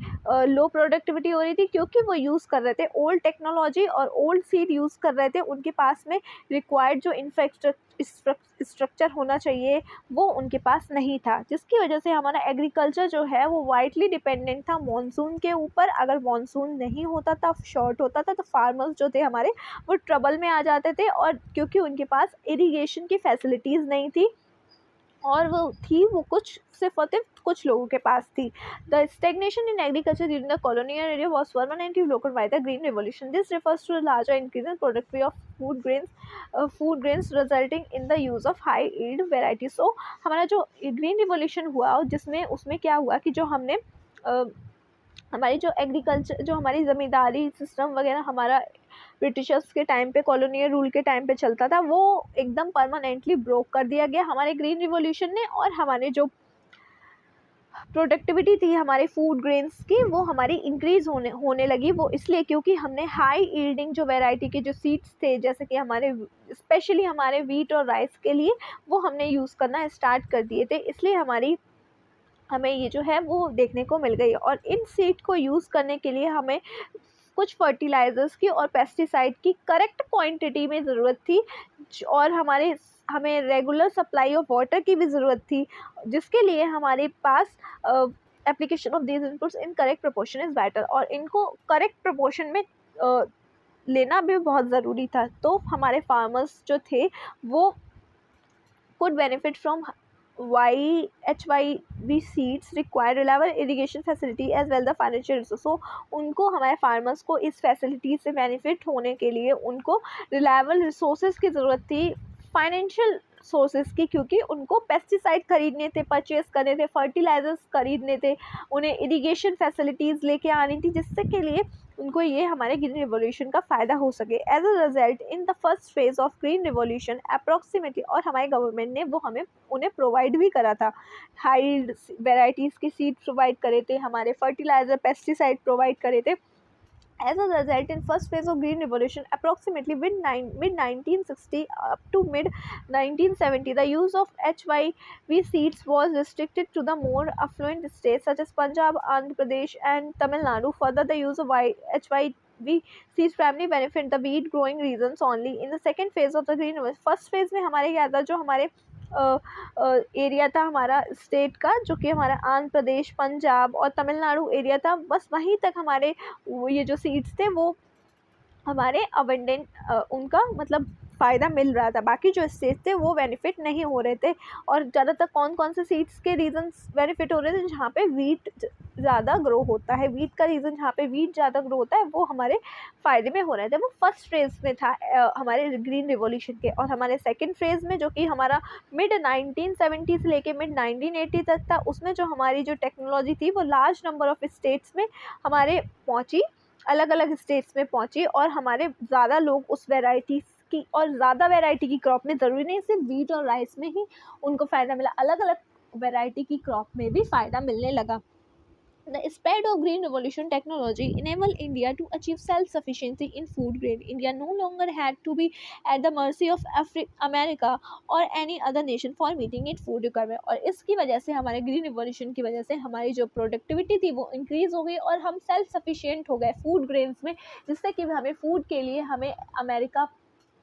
Speaker 1: लो प्रोडक्टिविटी हो रही थी, क्योंकि वो यूज़ कर रहे थे ओल्ड टेक्नोलॉजी और ओल्ड सीड यूज़ कर रहे थे। उनके पास में रिक्वायर्ड जो स्ट्रक्चर होना चाहिए वो उनके पास नहीं था, जिसकी वजह से हमारा एग्रीकल्चर जो है वो वाइडली डिपेंडेंट था मॉनसून के ऊपर। अगर मॉनसून नहीं होता था, शॉर्ट होता था, तो फार्मर्स जो थे हमारे वो ट्रबल में आ जाते थे, और क्योंकि उनके पास इरिगेशन की फैसिलिटीज़ नहीं थी, और वो सिर्फ कुछ लोगों के पास थी। The stagnation in agriculture during the colonial era was permanently broken by the green revolution. This refers to larger increase in productivity of food grains resulting in the use of high yield variety. So हमारा जो green revolution हुआ उसमें क्या हुआ कि जो हमने हमारी जो एग्रीकल्चर, जो हमारी ज़मींदारी सिस्टम वगैरह हमारा ब्रिटिशर्स के टाइम पे, कॉलोनियल रूल के टाइम पे चलता था, वो एकदम परमानेंटली ब्रोक कर दिया गया हमारे ग्रीन रिवॉल्यूशन ने। और हमारे जो प्रोडक्टिविटी थी हमारे फूड ग्रेन्स की, वो हमारी इंक्रीज़ होने लगी। वो इसलिए क्योंकि हमने हाई यील्डिंग जो वैरायटी के जो सीड्स थे, जैसे कि हमारे स्पेशली हमारे वीट और राइस के लिए, वो हमने यूज़ करना स्टार्ट कर दिए थे। इसलिए हमें ये जो है वो देखने को मिल गई। और इन सीड को यूज़ करने के लिए हमें कुछ फर्टिलाइज़र्स की और पेस्टिसाइड की करेक्ट क्वांटिटी में ज़रूरत थी, और हमें रेगुलर सप्लाई ऑफ वाटर की भी ज़रूरत थी, जिसके लिए हमारे पास application of these inputs in correct proportion is better. और इनको करेक्ट प्रोपोर्शन में लेना भी बहुत ज़रूरी था। तो हमारे फार्मर्स जो थे वो could benefit from HYV seeds require reliable irrigation facility as well the financial resource। so उनको, हमारे फार्मर्स को इस फैसिलिटी से बेनिफिट होने के लिए उनको रिलायबल रिसोर्सेज की ज़रूरत थी, फाइनेंशियल सोर्सेज की, क्योंकि उनको पेस्टिसाइड खरीदने थे, परचेज करने थे, फर्टिलाइजर्स खरीदने थे, उन्हें इरिगेशन फैसिलिटीज़ लेके आनी थी, जिससे के लिए उनको ये हमारे ग्रीन रिवॉल्यूशन का फ़ायदा हो सके। As a result in the first phase of green revolution approximately, और हमारे गवर्नमेंट ने वो उन्हें प्रोवाइड भी करा था, हाई वेराइटीज़ के सीड प्रोवाइड करे थे, हमारे फर्टिलाइज़र पेस्टिसाइड प्रोवाइड करे थे। As a result, in first phase of Green Revolution, approximately mid-1960 up to mid-1970, the use of HYV seeds was restricted to the more affluent states such as Punjab, Andhra Pradesh, and Tamil Nadu. Further, the use of HYV seeds primarily benefit the wheat growing regions only. In the second phase of the Green Revolution, first phase में हमारे क्या था, जो हमारे area था हमारा state का, जो कि हमारा आंध्र प्रदेश, पंजाब और तमिलनाडु एरिया था, बस वहीं तक हमारे ये जो सीड्स थे वो हमारे अबंडेंट उनका मतलब फ़ायदा मिल रहा था। बाकी जो स्टेट्स थे वो बेनिफिट नहीं हो रहे थे। और ज़्यादातर कौन से सीड्स के रीजन्स बेनिफिट हो रहे थे, जहाँ पे वीट ज़्यादा ग्रो होता है, वीट का रीज़न जहाँ पे वीट ज़्यादा ग्रो होता है वो हमारे फ़ायदे में हो रहे थे। वो फर्स्ट फेज़ में था हमारे ग्रीन रिवॉल्यूशन के। और हमारे सेकेंड फेज़ में, जो कि हमारा मिड-1970 से लेके मिड-1980 तक था, उसमें जो हमारी जो टेक्नोलॉजी थी वो लार्ज नंबर ऑफ़ स्टेट्स में हमारे पहुँची, अलग अलग स्टेट्स में पहुँची, और हमारे ज़्यादा लोग उस वेराइटीज़ की, और ज़्यादा वेराइटी की क्रॉप में, ज़रूरी नहीं सिर्फ वीट और राइस में ही उनको फ़ायदा मिला, अलग अलग वेराइटी की क्रॉप में भी फ़ायदा मिलने लगा। The spread of green revolution technology enabled India to achieve self-sufficiency in food grain. India no longer had to be at the mercy of America or any other nation for meeting its food requirement। और इसकी वजह से, हमारे green revolution की वजह से, हमारी जो प्रोडक्टिविटी थी वो इंक्रीज़ हो गई, और हम सेल्फ सफिशिएंट हो गए फूड ग्रेन्स में, जिससे कि हमें फूड के लिए हमें अमेरिका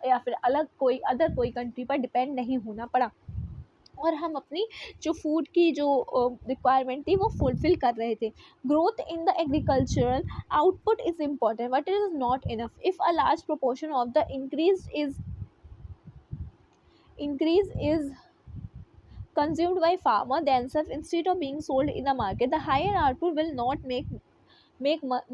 Speaker 1: या फिर अदर कोई कंट्री पर डिपेंड नहीं होना पड़ा, और हम अपनी जो फूड की जो रिक्वायरमेंट थी वो फुलफ़िल कर रहे थे। Growth in the agricultural output is important but it is not enough if a large proportion of the increase is consumed by farmer themselves instead of being sold in the market. The higher output will not make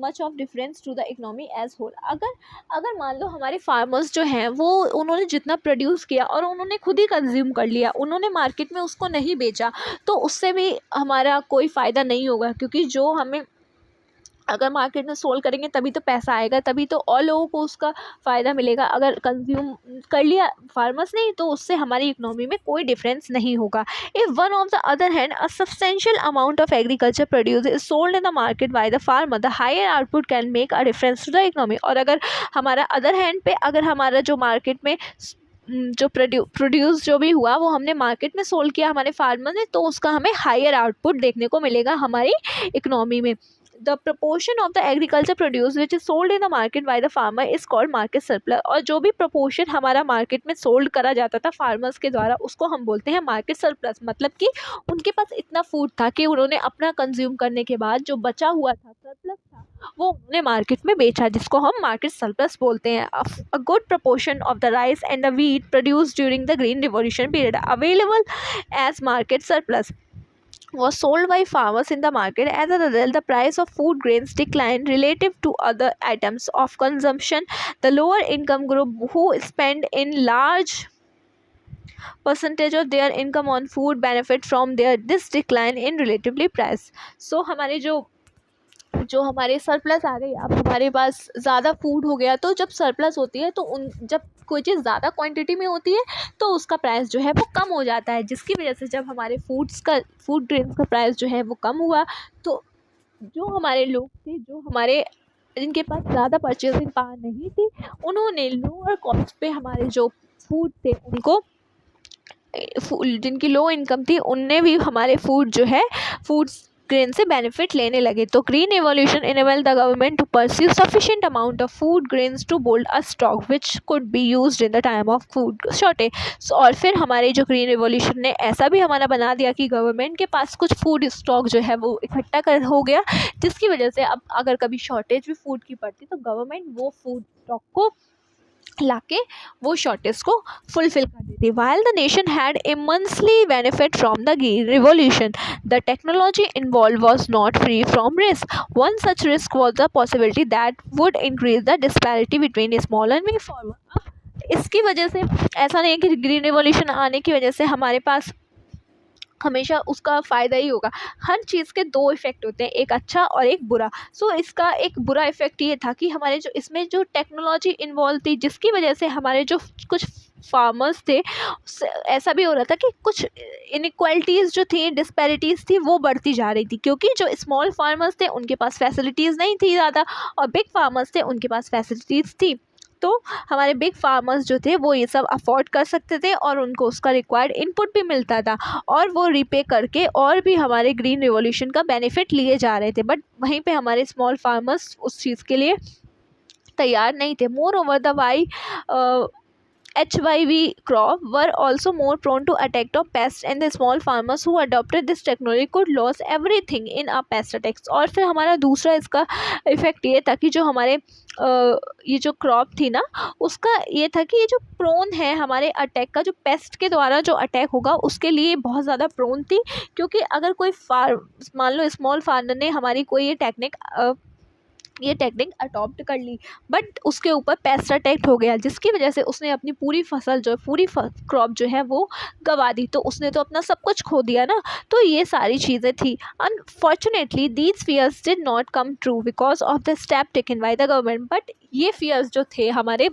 Speaker 1: much of difference to the economy as whole। अगर मान लो हमारे farmers जो हैं वो, उन्होंने जितना produce किया और उन्होंने खुद ही कंज्यूम कर लिया, उन्होंने मार्केट में उसको नहीं बेचा, तो उससे भी हमारा कोई फ़ायदा नहीं होगा, क्योंकि जो हमें अगर मार्केट में सोल्ड करेंगे तभी तो पैसा आएगा, तभी तो और लोगों को उसका फ़ायदा मिलेगा। अगर कंज्यूम कर लिया फार्मर्स ने, तो उससे हमारी इकोनॉमी में कोई डिफरेंस नहीं होगा। If one of the other hand a substantial amount of agriculture produce is sold in the market by the farmer, the higher output can make a difference to the economy. और अगर हमारा other hand पे, अगर हमारा जो market में जो produce जो भी हुआ वो हमने मार्केट में सोल्ड किया हमारे फार्मर ने, तो उसका हमें हायर आउटपुट देखने को मिलेगा हमारी इकोनॉमी में। The proportion of the agriculture produce which is sold in the market by the farmer is called market surplus। और जो भी proportion हमारा मार्केट में सोल्ड करा जाता था फार्मर्स के द्वारा, उसको हम बोलते हैं मार्केट सरप्लस। मतलब कि उनके पास इतना फूड था कि उन्होंने अपना कंज्यूम करने के बाद जो बचा हुआ था, सरप्लस था, वो उन्होंने मार्केट में बेचा, जिसको हम मार्केट सरप्लस बोलते हैं। A good proportion of the rice and the wheat produced during the green revolution period available as market surplus was sold by farmers in the market. As a result, the price of food grains declined relative to other items of consumption. The lower income group, who spend in large percentage of their income on food, benefit from this decline in relatively price। So हमारे जो जो हमारे surplus आ गई, अब हमारे पास ज़्यादा food हो गया, तो जब सरप्लस होती है तो जब कोई चीज़ ज़्यादा क्वांटिटी में होती है तो उसका प्राइस जो है वो कम हो जाता है, जिसकी वजह से जब हमारे फूड ग्रेन्स का प्राइस जो है वो कम हुआ, तो जो हमारे लोग थे, जो हमारे जिनके पास ज़्यादा परचेसिंग पावर नहीं थी, उन्होंने लोअर कॉस्ट पे हमारे जो फूड थे उनको, जिनकी लो इनकम थी उनने भी हमारे फूड ग्रेन से बेनिफिट लेने लगे। तो green evolution enable the government to pursue sufficient amount of food grains to bold a stock which could be used in the time of food shortage. और फिर हमारे जो ग्रीन एवोल्यूशन ने ऐसा भी हमारा बना दिया कि गवर्नमेंट के पास कुछ फूड स्टॉक जो है वो इकट्ठा कर हो गया, जिसकी वजह से अब अगर कभी शॉर्टेज भी फूड की पड़ती तो गवर्नमेंट वो फूड स्टॉक को लाके वो शॉर्टेज को फुलफिल कर देती। While the nation had immensely benefit from the green revolution, the technology involved was not free from risk. One such risk was the possibility that would increase the disparity between small and big farmers. अब इसकी वजह से ऐसा नहीं है कि green revolution आने की वजह से हमारे पास हमेशा उसका फ़ायदा ही होगा। हर चीज़ के दो इफ़ेक्ट होते हैं, एक अच्छा और एक बुरा। सो इसका एक बुरा इफ़ेक्ट ये था कि हमारे जो इसमें जो टेक्नोलॉजी इन्वॉल्व थी, जिसकी वजह से हमारे जो कुछ फार्मर्स थे, ऐसा भी हो रहा था कि कुछ इनइक्वालिटीज़ जो थी, डिस्पैरिटीज़ थी, वो बढ़ती जा रही थी, क्योंकि जो स्मॉल फार्मर्स थे उनके पास फैसिलिटीज़ नहीं थी ज़्यादा, और बिग फार्मर्स थे उनके पास फैसिलिटीज़ थी। तो हमारे बिग फार्मर्स जो थे वो ये सब अफोर्ड कर सकते थे और उनको उसका रिक्वायर्ड इनपुट भी मिलता था, और वो रीपे करके और भी हमारे ग्रीन रिवॉल्यूशन का बेनिफिट लिए जा रहे थे। बट वहीं पे हमारे स्मॉल फार्मर्स उस चीज़ के लिए तैयार नहीं थे। Moreover the why HYV crop were also more prone to attack of pests, and the small farmers who adopted this technology could lose everything in a pest attacks। और फिर हमारा दूसरा इसका इफ़ेक्ट ये था कि जो हमारे ये जो क्रॉप थी ना, उसका ये था कि ये जो प्रोन है हमारे अटैक का, जो पेस्ट के द्वारा जो अटैक होगा उसके लिए बहुत ज़्यादा प्रोन थी। क्योंकि अगर कोई मान लो स्मॉल फार्मर ने हमारी कोई ये टेक्निक अडॉप्ट कर ली, बट उसके ऊपर पेस्ट अटैक हो गया, जिसकी वजह से उसने अपनी पूरी फसल जो पूरी क्रॉप जो है वो गंवा दी, तो उसने तो अपना सब कुछ खो दिया ना। तो ये सारी चीज़ें थी। Unfortunately these fears did not come true because of the step taken by the government. But ये फियर्स जो थे हमारे,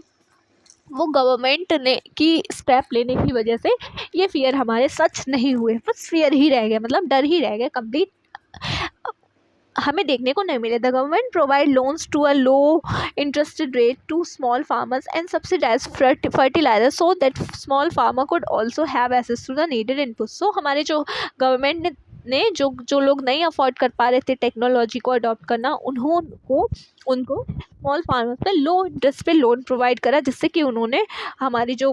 Speaker 1: वो गवर्नमेंट ने की स्टेप लेने की वजह से ये फियर हमारे सच नहीं हुए, बस फियर ही रह गए, मतलब डर ही रह गए। कंप्लीट हमें देखने को नहीं मिले। The government provide loans to a low interested rate to small farmers and subsidize fertilizer so that small farmer could also have access to the needed input. So हमारे जो गवर्नमेंट ने जो लोग नहीं अफोर्ड कर पा रहे थे टेक्नोलॉजी को अडॉप्ट करना, उनको स्मॉल फार्मर्स पे लो इंटरेस्ट पे लोन प्रोवाइड करा, जिससे कि उन्होंने हमारी जो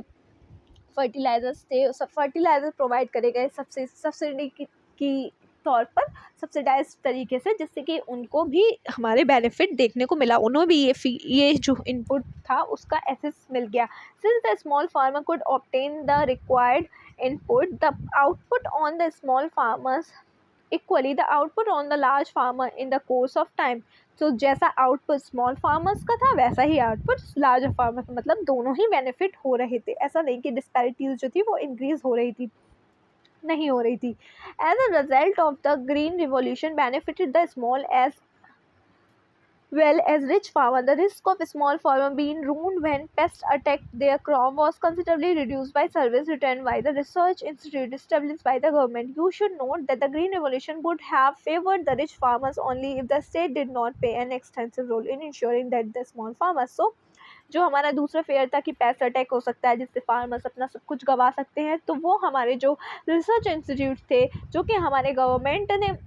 Speaker 1: फर्टिलाइजर्स थे, सब फर्टिलाइजर प्रोवाइड करे गए सब्सिडी की तौर पर, सब्सिडाइज तरीके से, जिससे कि उनको भी हमारे बेनिफिट देखने को मिला, उन्हें भी ये जो इनपुट था उसका एसेस मिल गया। Since the small farmer could obtain the required input, the output on the small farmers equally the output on the large farmer in the course of time. तो जैसा आउटपुट स्मॉल फार्मर्स का था वैसा ही output large farmer का, मतलब दोनों ही benefit हो रहे थे। ऐसा नहीं कि डिस्पैरिटीज जो थी वो इंक्रीज हो रही थी, नहीं हो रही थी। As a result of the green revolution benefited the small as well as rich farmer. The risk of small farmer being ruined when pests attacked their crop was considerably reduced by service returned by the research institute established by the government. You should note that the green revolution would have favored the rich farmers only if the state did not play an extensive role in ensuring that the small farmers। So जो हमारा दूसरा fair था कि paste attack हो सकता है जिससे farmers अपना सब कुछ गंवा सकते हैं, तो वो हमारे जो रिसर्च इंस्टीट्यूट थे, जो कि हमारे गवर्नमेंट ने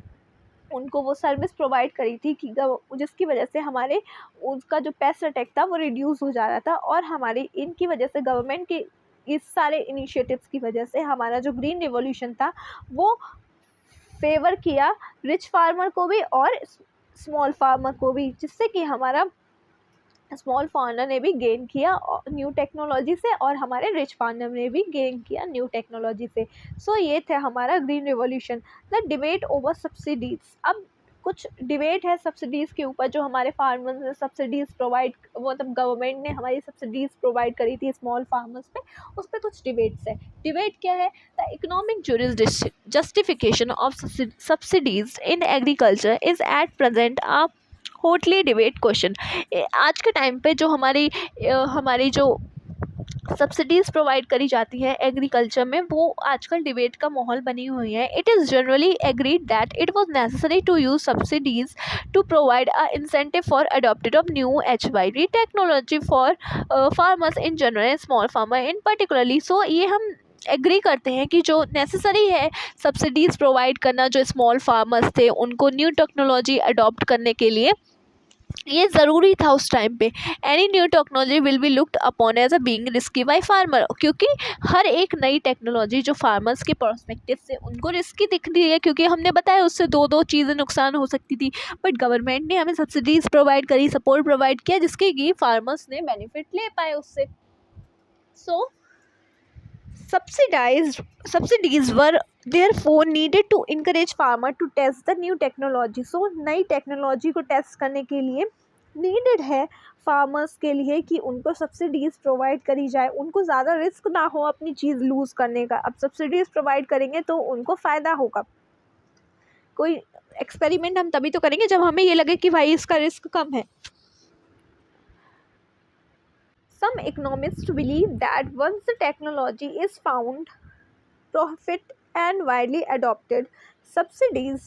Speaker 1: उनको वो सर्विस प्रोवाइड करी थी कि जिसकी वजह से हमारे उसका जो पेस्ट अटैक था वो रिड्यूस हो जा रहा था, और हमारी इनकी वजह से गवर्नमेंट के इस सारे इनिशिएटिव्स की वजह से हमारा जो ग्रीन रिवॉल्यूशन था वो फेवर किया रिच फार्मर को भी और स्मॉल फार्मर को भी, जिससे कि हमारा स्मॉल फार्मर ने भी गेन किया न्यू टेक्नोलॉजी से, और हमारे रिच फार्मर ने भी गेन किया न्यू टेक्नोलॉजी से। सो ये थे हमारा green revolution. The debate over subsidies. अब कुछ डिबेट है सब्सिडीज़ के ऊपर, जो हमारे फार्मर्स ने सब्सिडीज़ प्रोवाइड, मतलब गवर्नमेंट ने हमारी सब्सिडीज़ प्रोवाइड करी थी स्मॉल फार्मर्स पे, उस पर कुछ डिबेट्स है। डिबेट क्या है? The economic justification of subsidies in agriculture is at present hotly debate question. आज के टाइम पे जो हमारी जो सब्सिडीज़ प्रोवाइड करी जाती है एग्रीकल्चर में, वो आजकल डिबेट का माहौल बनी हुई है। It is generally agreed that it was necessary to use subsidies to provide a incentive for adopted of new HYV technology for farmers in general, small farmer in particularly. So ये हम agree करते हैं कि जो necessary है subsidies provide करना, जो small farmers थे उनको न्यू टेक्नोलॉजी अडॉप्ट करने के लिए ये ज़रूरी था उस टाइम पे। Any new technology will be looked upon as a being risky by farmer, क्योंकि हर एक नई टेक्नोलॉजी जो फार्मर्स के पर्सपेक्टिव से उनको रिस्की दिख रही है, क्योंकि हमने बताया उससे दो चीज़ें नुकसान हो सकती थी। बट गवर्नमेंट ने हमें सब्सिडीज़ प्रोवाइड करी, सपोर्ट प्रोवाइड किया, जिसके कि फार्मर्स ने बेनिफिट ले पाए उससे। सो subsidies were therefore needed to encourage farmer to test the new technology। So नई टेक्नोलॉजी को टेस्ट करने के लिए नीडेड है फार्मर्स के लिए कि उनको सब्सिडीज़ प्रोवाइड करी जाए, उनको ज़्यादा रिस्क ना हो अपनी चीज़ लूज़ करने का। अब सब्सिडीज़ प्रोवाइड करेंगे तो उनको फ़ायदा होगा। कोई एक्सपेरिमेंट हम तभी तो करेंगे जब हमें ये लगे कि भाई इसका रिस्क कम है। Some economists believe that once the technology is found profit and widely adopted, subsidies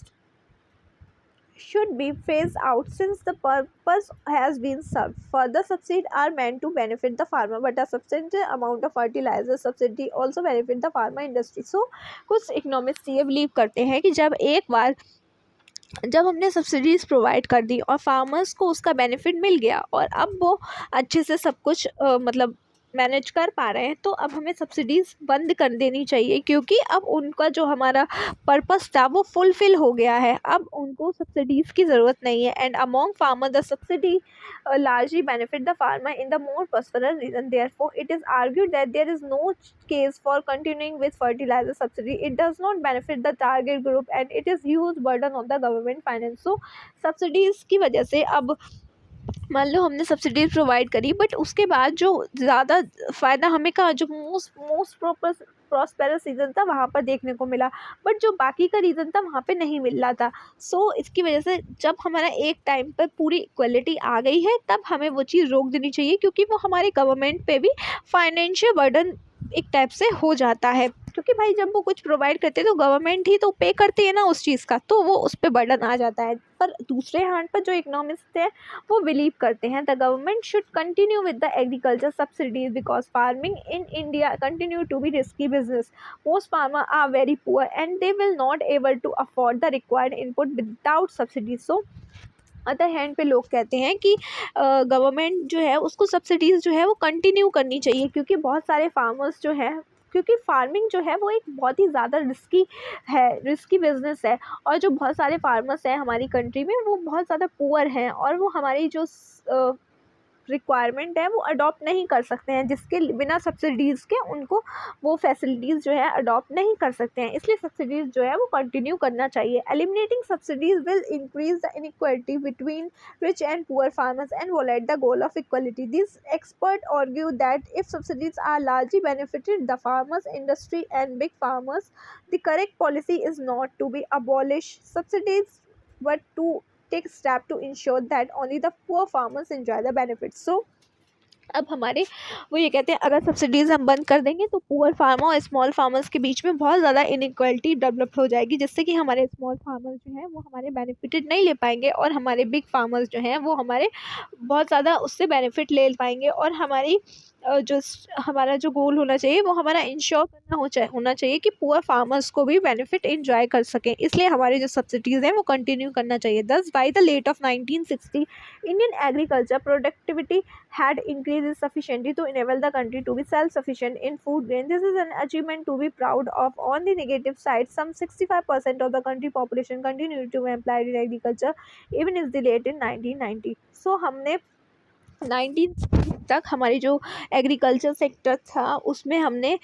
Speaker 1: should be phased out since the purpose has been served. Further, subsidies are meant to benefit the farmer, but a substantial amount of fertilizer subsidy also benefit the pharma industry. So, कुछ economist ये believe करते हैं कि जब हमने subsidies provide कर दी और farmers को उसका बेनिफिट मिल गया और अब वो अच्छे से सब कुछ मतलब मैनेज कर पा रहे हैं, तो अब हमें सब्सिडीज़ बंद कर देनी चाहिए, क्योंकि अब उनका जो हमारा पर्पस था वो फुलफ़िल हो गया है। अब उनको सब्सिडीज़ की ज़रूरत नहीं है। And among farmer the subsidy largely benefit the farmer in the more prosperous region. Therefore, it is argued that there is no case for continuing with fertilizer subsidy. It does not benefit the target group and it is huge burden on the government finance. So, subsidies की वजह से अब मान लो हमने subsidies provide करी, but उसके बाद जो ज़्यादा फ़ायदा हमें कहा, जो मोस्ट प्रॉस्पेरस रीजन था वहाँ पर देखने को मिला, बट जो बाकी का रीज़न था वहाँ पे नहीं मिल रहा था। सो इसकी वजह से जब हमारा एक टाइम पर पूरी इक्वलिटी आ गई है, तब हमें वो चीज़ रोक देनी चाहिए, क्योंकि वो हमारे गवर्नमेंट पे भी फाइनेंशियल बर्डन एक टाइप से हो जाता है। क्योंकि भाई जब वो कुछ प्रोवाइड करते हैं तो गवर्नमेंट ही तो पे करती है ना उस चीज़ का, तो वो उस पर बर्डन आ जाता है। पर दूसरे हैंड पर जो इकोनॉमिस्ट है वो बिलीव करते हैं the government should continue with the agriculture subsidies because farming in India continue to be risky business. Most farmer are very poor and they will not able to afford the required input without subsidies. So other hand पे लोग कहते हैं कि government जो है उसको subsidies जो है वो कंटिन्यू करनी चाहिए, क्योंकि बहुत सारे फार्मर्स जो है, क्योंकि फार्मिंग जो है वो एक बहुत ही ज़्यादा रिस्की बिजनेस है, और जो बहुत सारे फार्मर्स हैं हमारी कंट्री में वो बहुत ज़्यादा पुअर हैं और वो हमारी जो रिक्वायरमेंट है वो अडॉप्ट नहीं कर सकते हैं, जिसके बिना सब्सिडीज़ के उनको वो फैसिलिटीज़ जो है अडॉप्ट नहीं कर सकते हैं। इसलिए सब्सिडीज़ जो है वो कंटिन्यू करना चाहिए। Eliminating subsidies will increase the inequality between rich and poor farmers and violate the goal of equality. This expert argue that if subsidies are largely benefited the farmers industry and big farmers, the correct policy is not to be abolish subsidies but to take step to ensure that only the poor farmers enjoy the benefits. So अब हमारे वो ये कहते हैं अगर subsidies हम बंद कर देंगे तो पुअर फार्मर और स्मॉल फार्मर्स के बीच में बहुत ज़्यादा इनइक्वालिटी डेवलप हो जाएगी, जिससे कि हमारे स्मॉल फार्मर्स जो हैं वो हमारे बेनिफिटेड नहीं ले पाएंगे और हमारे बिग फार्मर्स जो हैं वो हमारे बहुत ज़्यादा उससे बेनिफिट ले पाएंगे। और हमारा जो गोल होना चाहिए वो हमारा इंश्योर करना होना चाहिए कि पुअर फार्मर्स को भी बेनिफिट एंजॉय कर सकें। इसलिए हमारी जो सब्सिडीज़ हैं वो कंटिन्यू करना चाहिए। Thus by the late of 1960 Indian agriculture productivity had increased sufficiently to enable the country to be self-sufficient in food grain. This is an achievement to be proud of. On the negative side, some 65% of the country population continued to be employed in agriculture even in the late in 1990. So हमने 1960 तक हमारी जो agriculture sector था उसमें हमने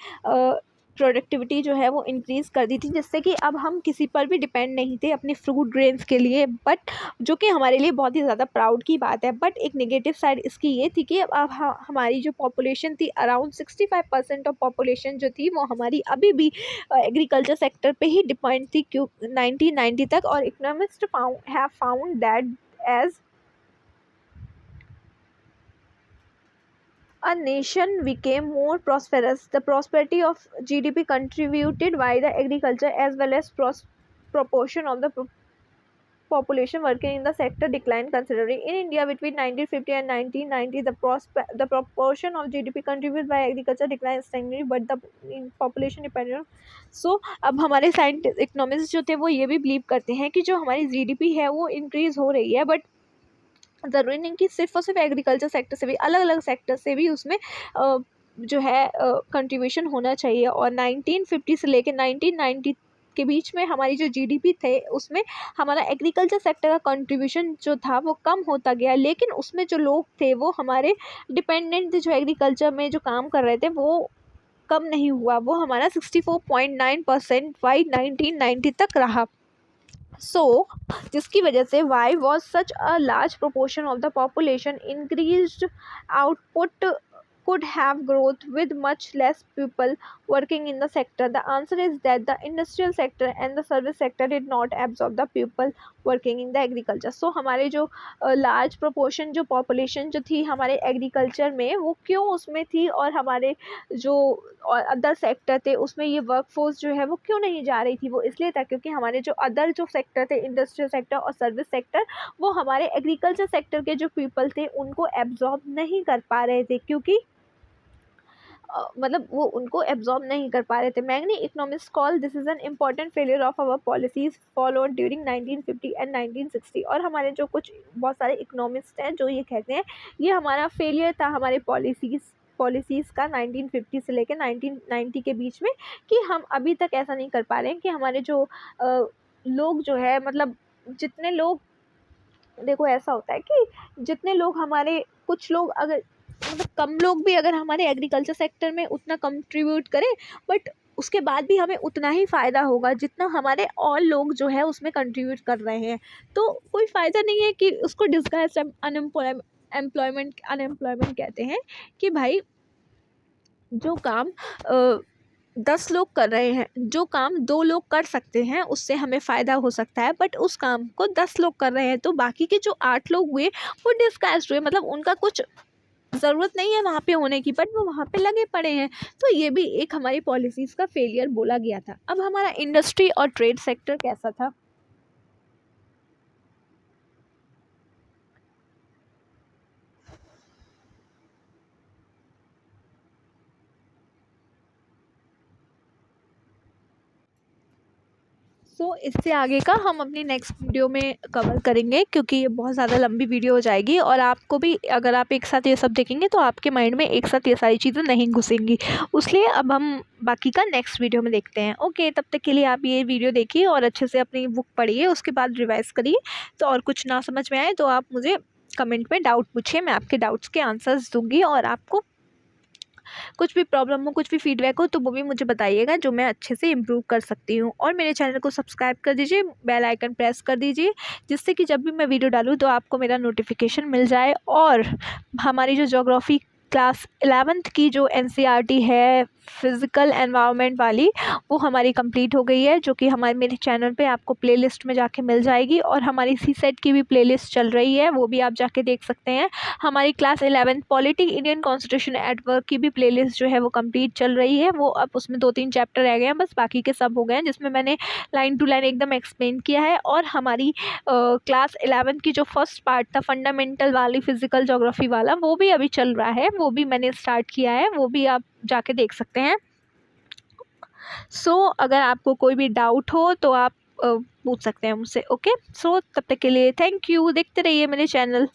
Speaker 1: productivity जो है वो इंक्रीज़ कर दी थी, जिससे कि अब हम किसी पर भी डिपेंड नहीं थे अपनी फ्रूट ग्रेन्स के लिए, बट जो कि हमारे लिए बहुत ही ज़्यादा प्राउड की बात है। बट एक नेगेटिव साइड इसकी ये थी कि अब हमारी जो पॉपुलेशन थी अराउंड 65% ऑफ पॉपुलेशन जो थी वो हमारी अभी भी एग्रीकल्चर सेक्टर पे ही डिपेंड थी 1990 तक। और economist have found that as a nation became more prosperous. The prosperity of GDP contributed by the agriculture as well as proportion of the population working in the sector declined considerably. In India, between 1950 and 1990, the proportion of GDP contributed by agriculture declined stagnantly, but the population dependent. So अब हमारे scientist economist जो थे वो ये भी believe करते हैं कि जो हमारी GDP है वो इंक्रीज हो रही है, बट ज़रूरी नहीं कि सिर्फ और सिर्फ एग्रीकल्चर सेक्टर से भी, अलग अलग सेक्टर से भी उसमें जो है कंट्रीब्यूशन होना चाहिए। और 1950 से लेकर 1990 के बीच में हमारी जो GDP थे उसमें हमारा एग्रीकल्चर सेक्टर का कंट्रीब्यूशन जो था वो कम होता गया, लेकिन उसमें जो लोग थे वो हमारे डिपेंडेंट थे, जो एग्रीकल्चर में जो काम कर रहे थे वो कम नहीं हुआ, वो हमारा 64.9% बाई 1990 तक रहा। सो जिसकी वजह से why was such a large proportion of the population increased output could have growth with much less people working in the sector. The answer is that the industrial sector and the service sector did not absorb the people working in the agriculture. So हमारे जो large proportion जो population जो थी हमारे agriculture में वो क्यों उसमें थी, और हमारे जो अदर सेक्टर थे उसमें ये वर्कफोर्स जो है वो क्यों नहीं जा रही थी, वो इसलिए था क्योंकि हमारे जो अदर जो सेक्टर थे, इंडस्ट्रियल सेक्टर और सर्विस सेक्टर, वो हमारे एग्रीकल्चर सेक्टर के जो पीपल थे उनको एब्जॉर्ब नहीं कर पा रहे थे, क्योंकि मतलब वो उनको एब्जॉर्ब नहीं कर पा रहे थे। मैग्नी economist call this is an important failure of our policies followed during 1950 and 1960। और हमारे जो कुछ बहुत सारे इकोनॉमिस्ट हैं जो ये कहते हैं ये हमारा फेलियर था हमारे पॉलिसीज़ का 1950 से लेकर 1990 के बीच में, कि हम अभी तक ऐसा नहीं कर पा रहे हैं कि हमारे जो लोग जो है, मतलब जितने लोग, देखो ऐसा होता है कि जितने लोग हमारे, कुछ लोग अगर मतलब कम लोग भी अगर हमारे एग्रीकल्चर सेक्टर में उतना कंट्रीब्यूट करें, बट उसके बाद भी हमें उतना ही फ़ायदा होगा जितना हमारे और लोग जो है उसमें कंट्रीब्यूट कर रहे हैं। तो कोई फ़ायदा नहीं है कि उसको डिस्गाइज अनएम्प्लॉयमेंट कहते हैं, कि भाई जो काम 10 लोग कर रहे हैं, जो काम 2 लोग कर सकते हैं उससे हमें फ़ायदा हो सकता है, बट उस काम को 10 लोग कर रहे हैं, तो बाकी के जो 8 लोग हुए वो डिस्गाइज्ड हुए, मतलब उनका कुछ ज़रूरत नहीं है वहाँ पे होने की, बट वो वहाँ पे लगे पड़े हैं। तो ये भी एक हमारी पॉलिसीज़ का फेलियर बोला गया था। अब हमारा इंडस्ट्री और ट्रेड सेक्टर कैसा था? सो इससे आगे का हम अपनी नेक्स्ट वीडियो में कवर करेंगे, क्योंकि ये बहुत ज़्यादा लंबी वीडियो हो जाएगी, और आपको भी अगर आप एक साथ ये सब देखेंगे तो आपके माइंड में एक साथ ये सारी चीज़ें नहीं घुसेंगी, इसलिए अब हम बाकी का नेक्स्ट वीडियो में देखते हैं। ओके, तब तक के लिए आप ये वीडियो देखिए और अच्छे से अपनी बुक पढ़िए, उसके बाद रिवाइज करिए। तो और कुछ ना समझ में आए तो आप मुझे कमेंट में डाउट पूछिए, मैं आपके डाउट्स के आंसर्स दूंगी, और आपको कुछ भी प्रॉब्लम हो, कुछ भी फीडबैक हो तो वो भी मुझे बताइएगा, जो मैं अच्छे से इम्प्रूव कर सकती हूँ। और मेरे चैनल को सब्सक्राइब कर दीजिए, बेल आइकन प्रेस कर दीजिए, जिससे कि जब भी मैं वीडियो डालूँ तो आपको मेरा नोटिफिकेशन मिल जाए। और हमारी जो ज्योग्राफी क्लास 11th की जो NCERT है फिज़िकल एनवायरनमेंट वाली, वो हमारी कंप्लीट हो गई है, जो कि हमारे मेरे चैनल पे आपको प्लेलिस्ट में जाके मिल जाएगी। और हमारी CSET की भी प्लेलिस्ट चल रही है, वो भी आप जाके देख सकते हैं। हमारी class 11th polity Indian constitution at work की भी प्लेलिस्ट जो है वो कंप्लीट चल रही है। वो अब उसमें 2-3 चैप्टर रह गए हैं बस, बाकी के सब हो गए हैं, जिसमें मैंने लाइन टू लाइन एकदम एक्सप्लेन किया है। और हमारी क्लास 11th की जो फर्स्ट पार्ट था फंडामेंटल वाली फिज़िकल ज्योग्राफी वाला, वो भी अभी चल रहा है, वो भी मैंने स्टार्ट किया है, वो भी आप जाके देख सकते हैं। सो अगर आपको कोई भी डाउट हो तो आप पूछ सकते हैं मुझसे। ओके, सो तब तक के लिए थैंक यू, देखते रहिए मेरे चैनल।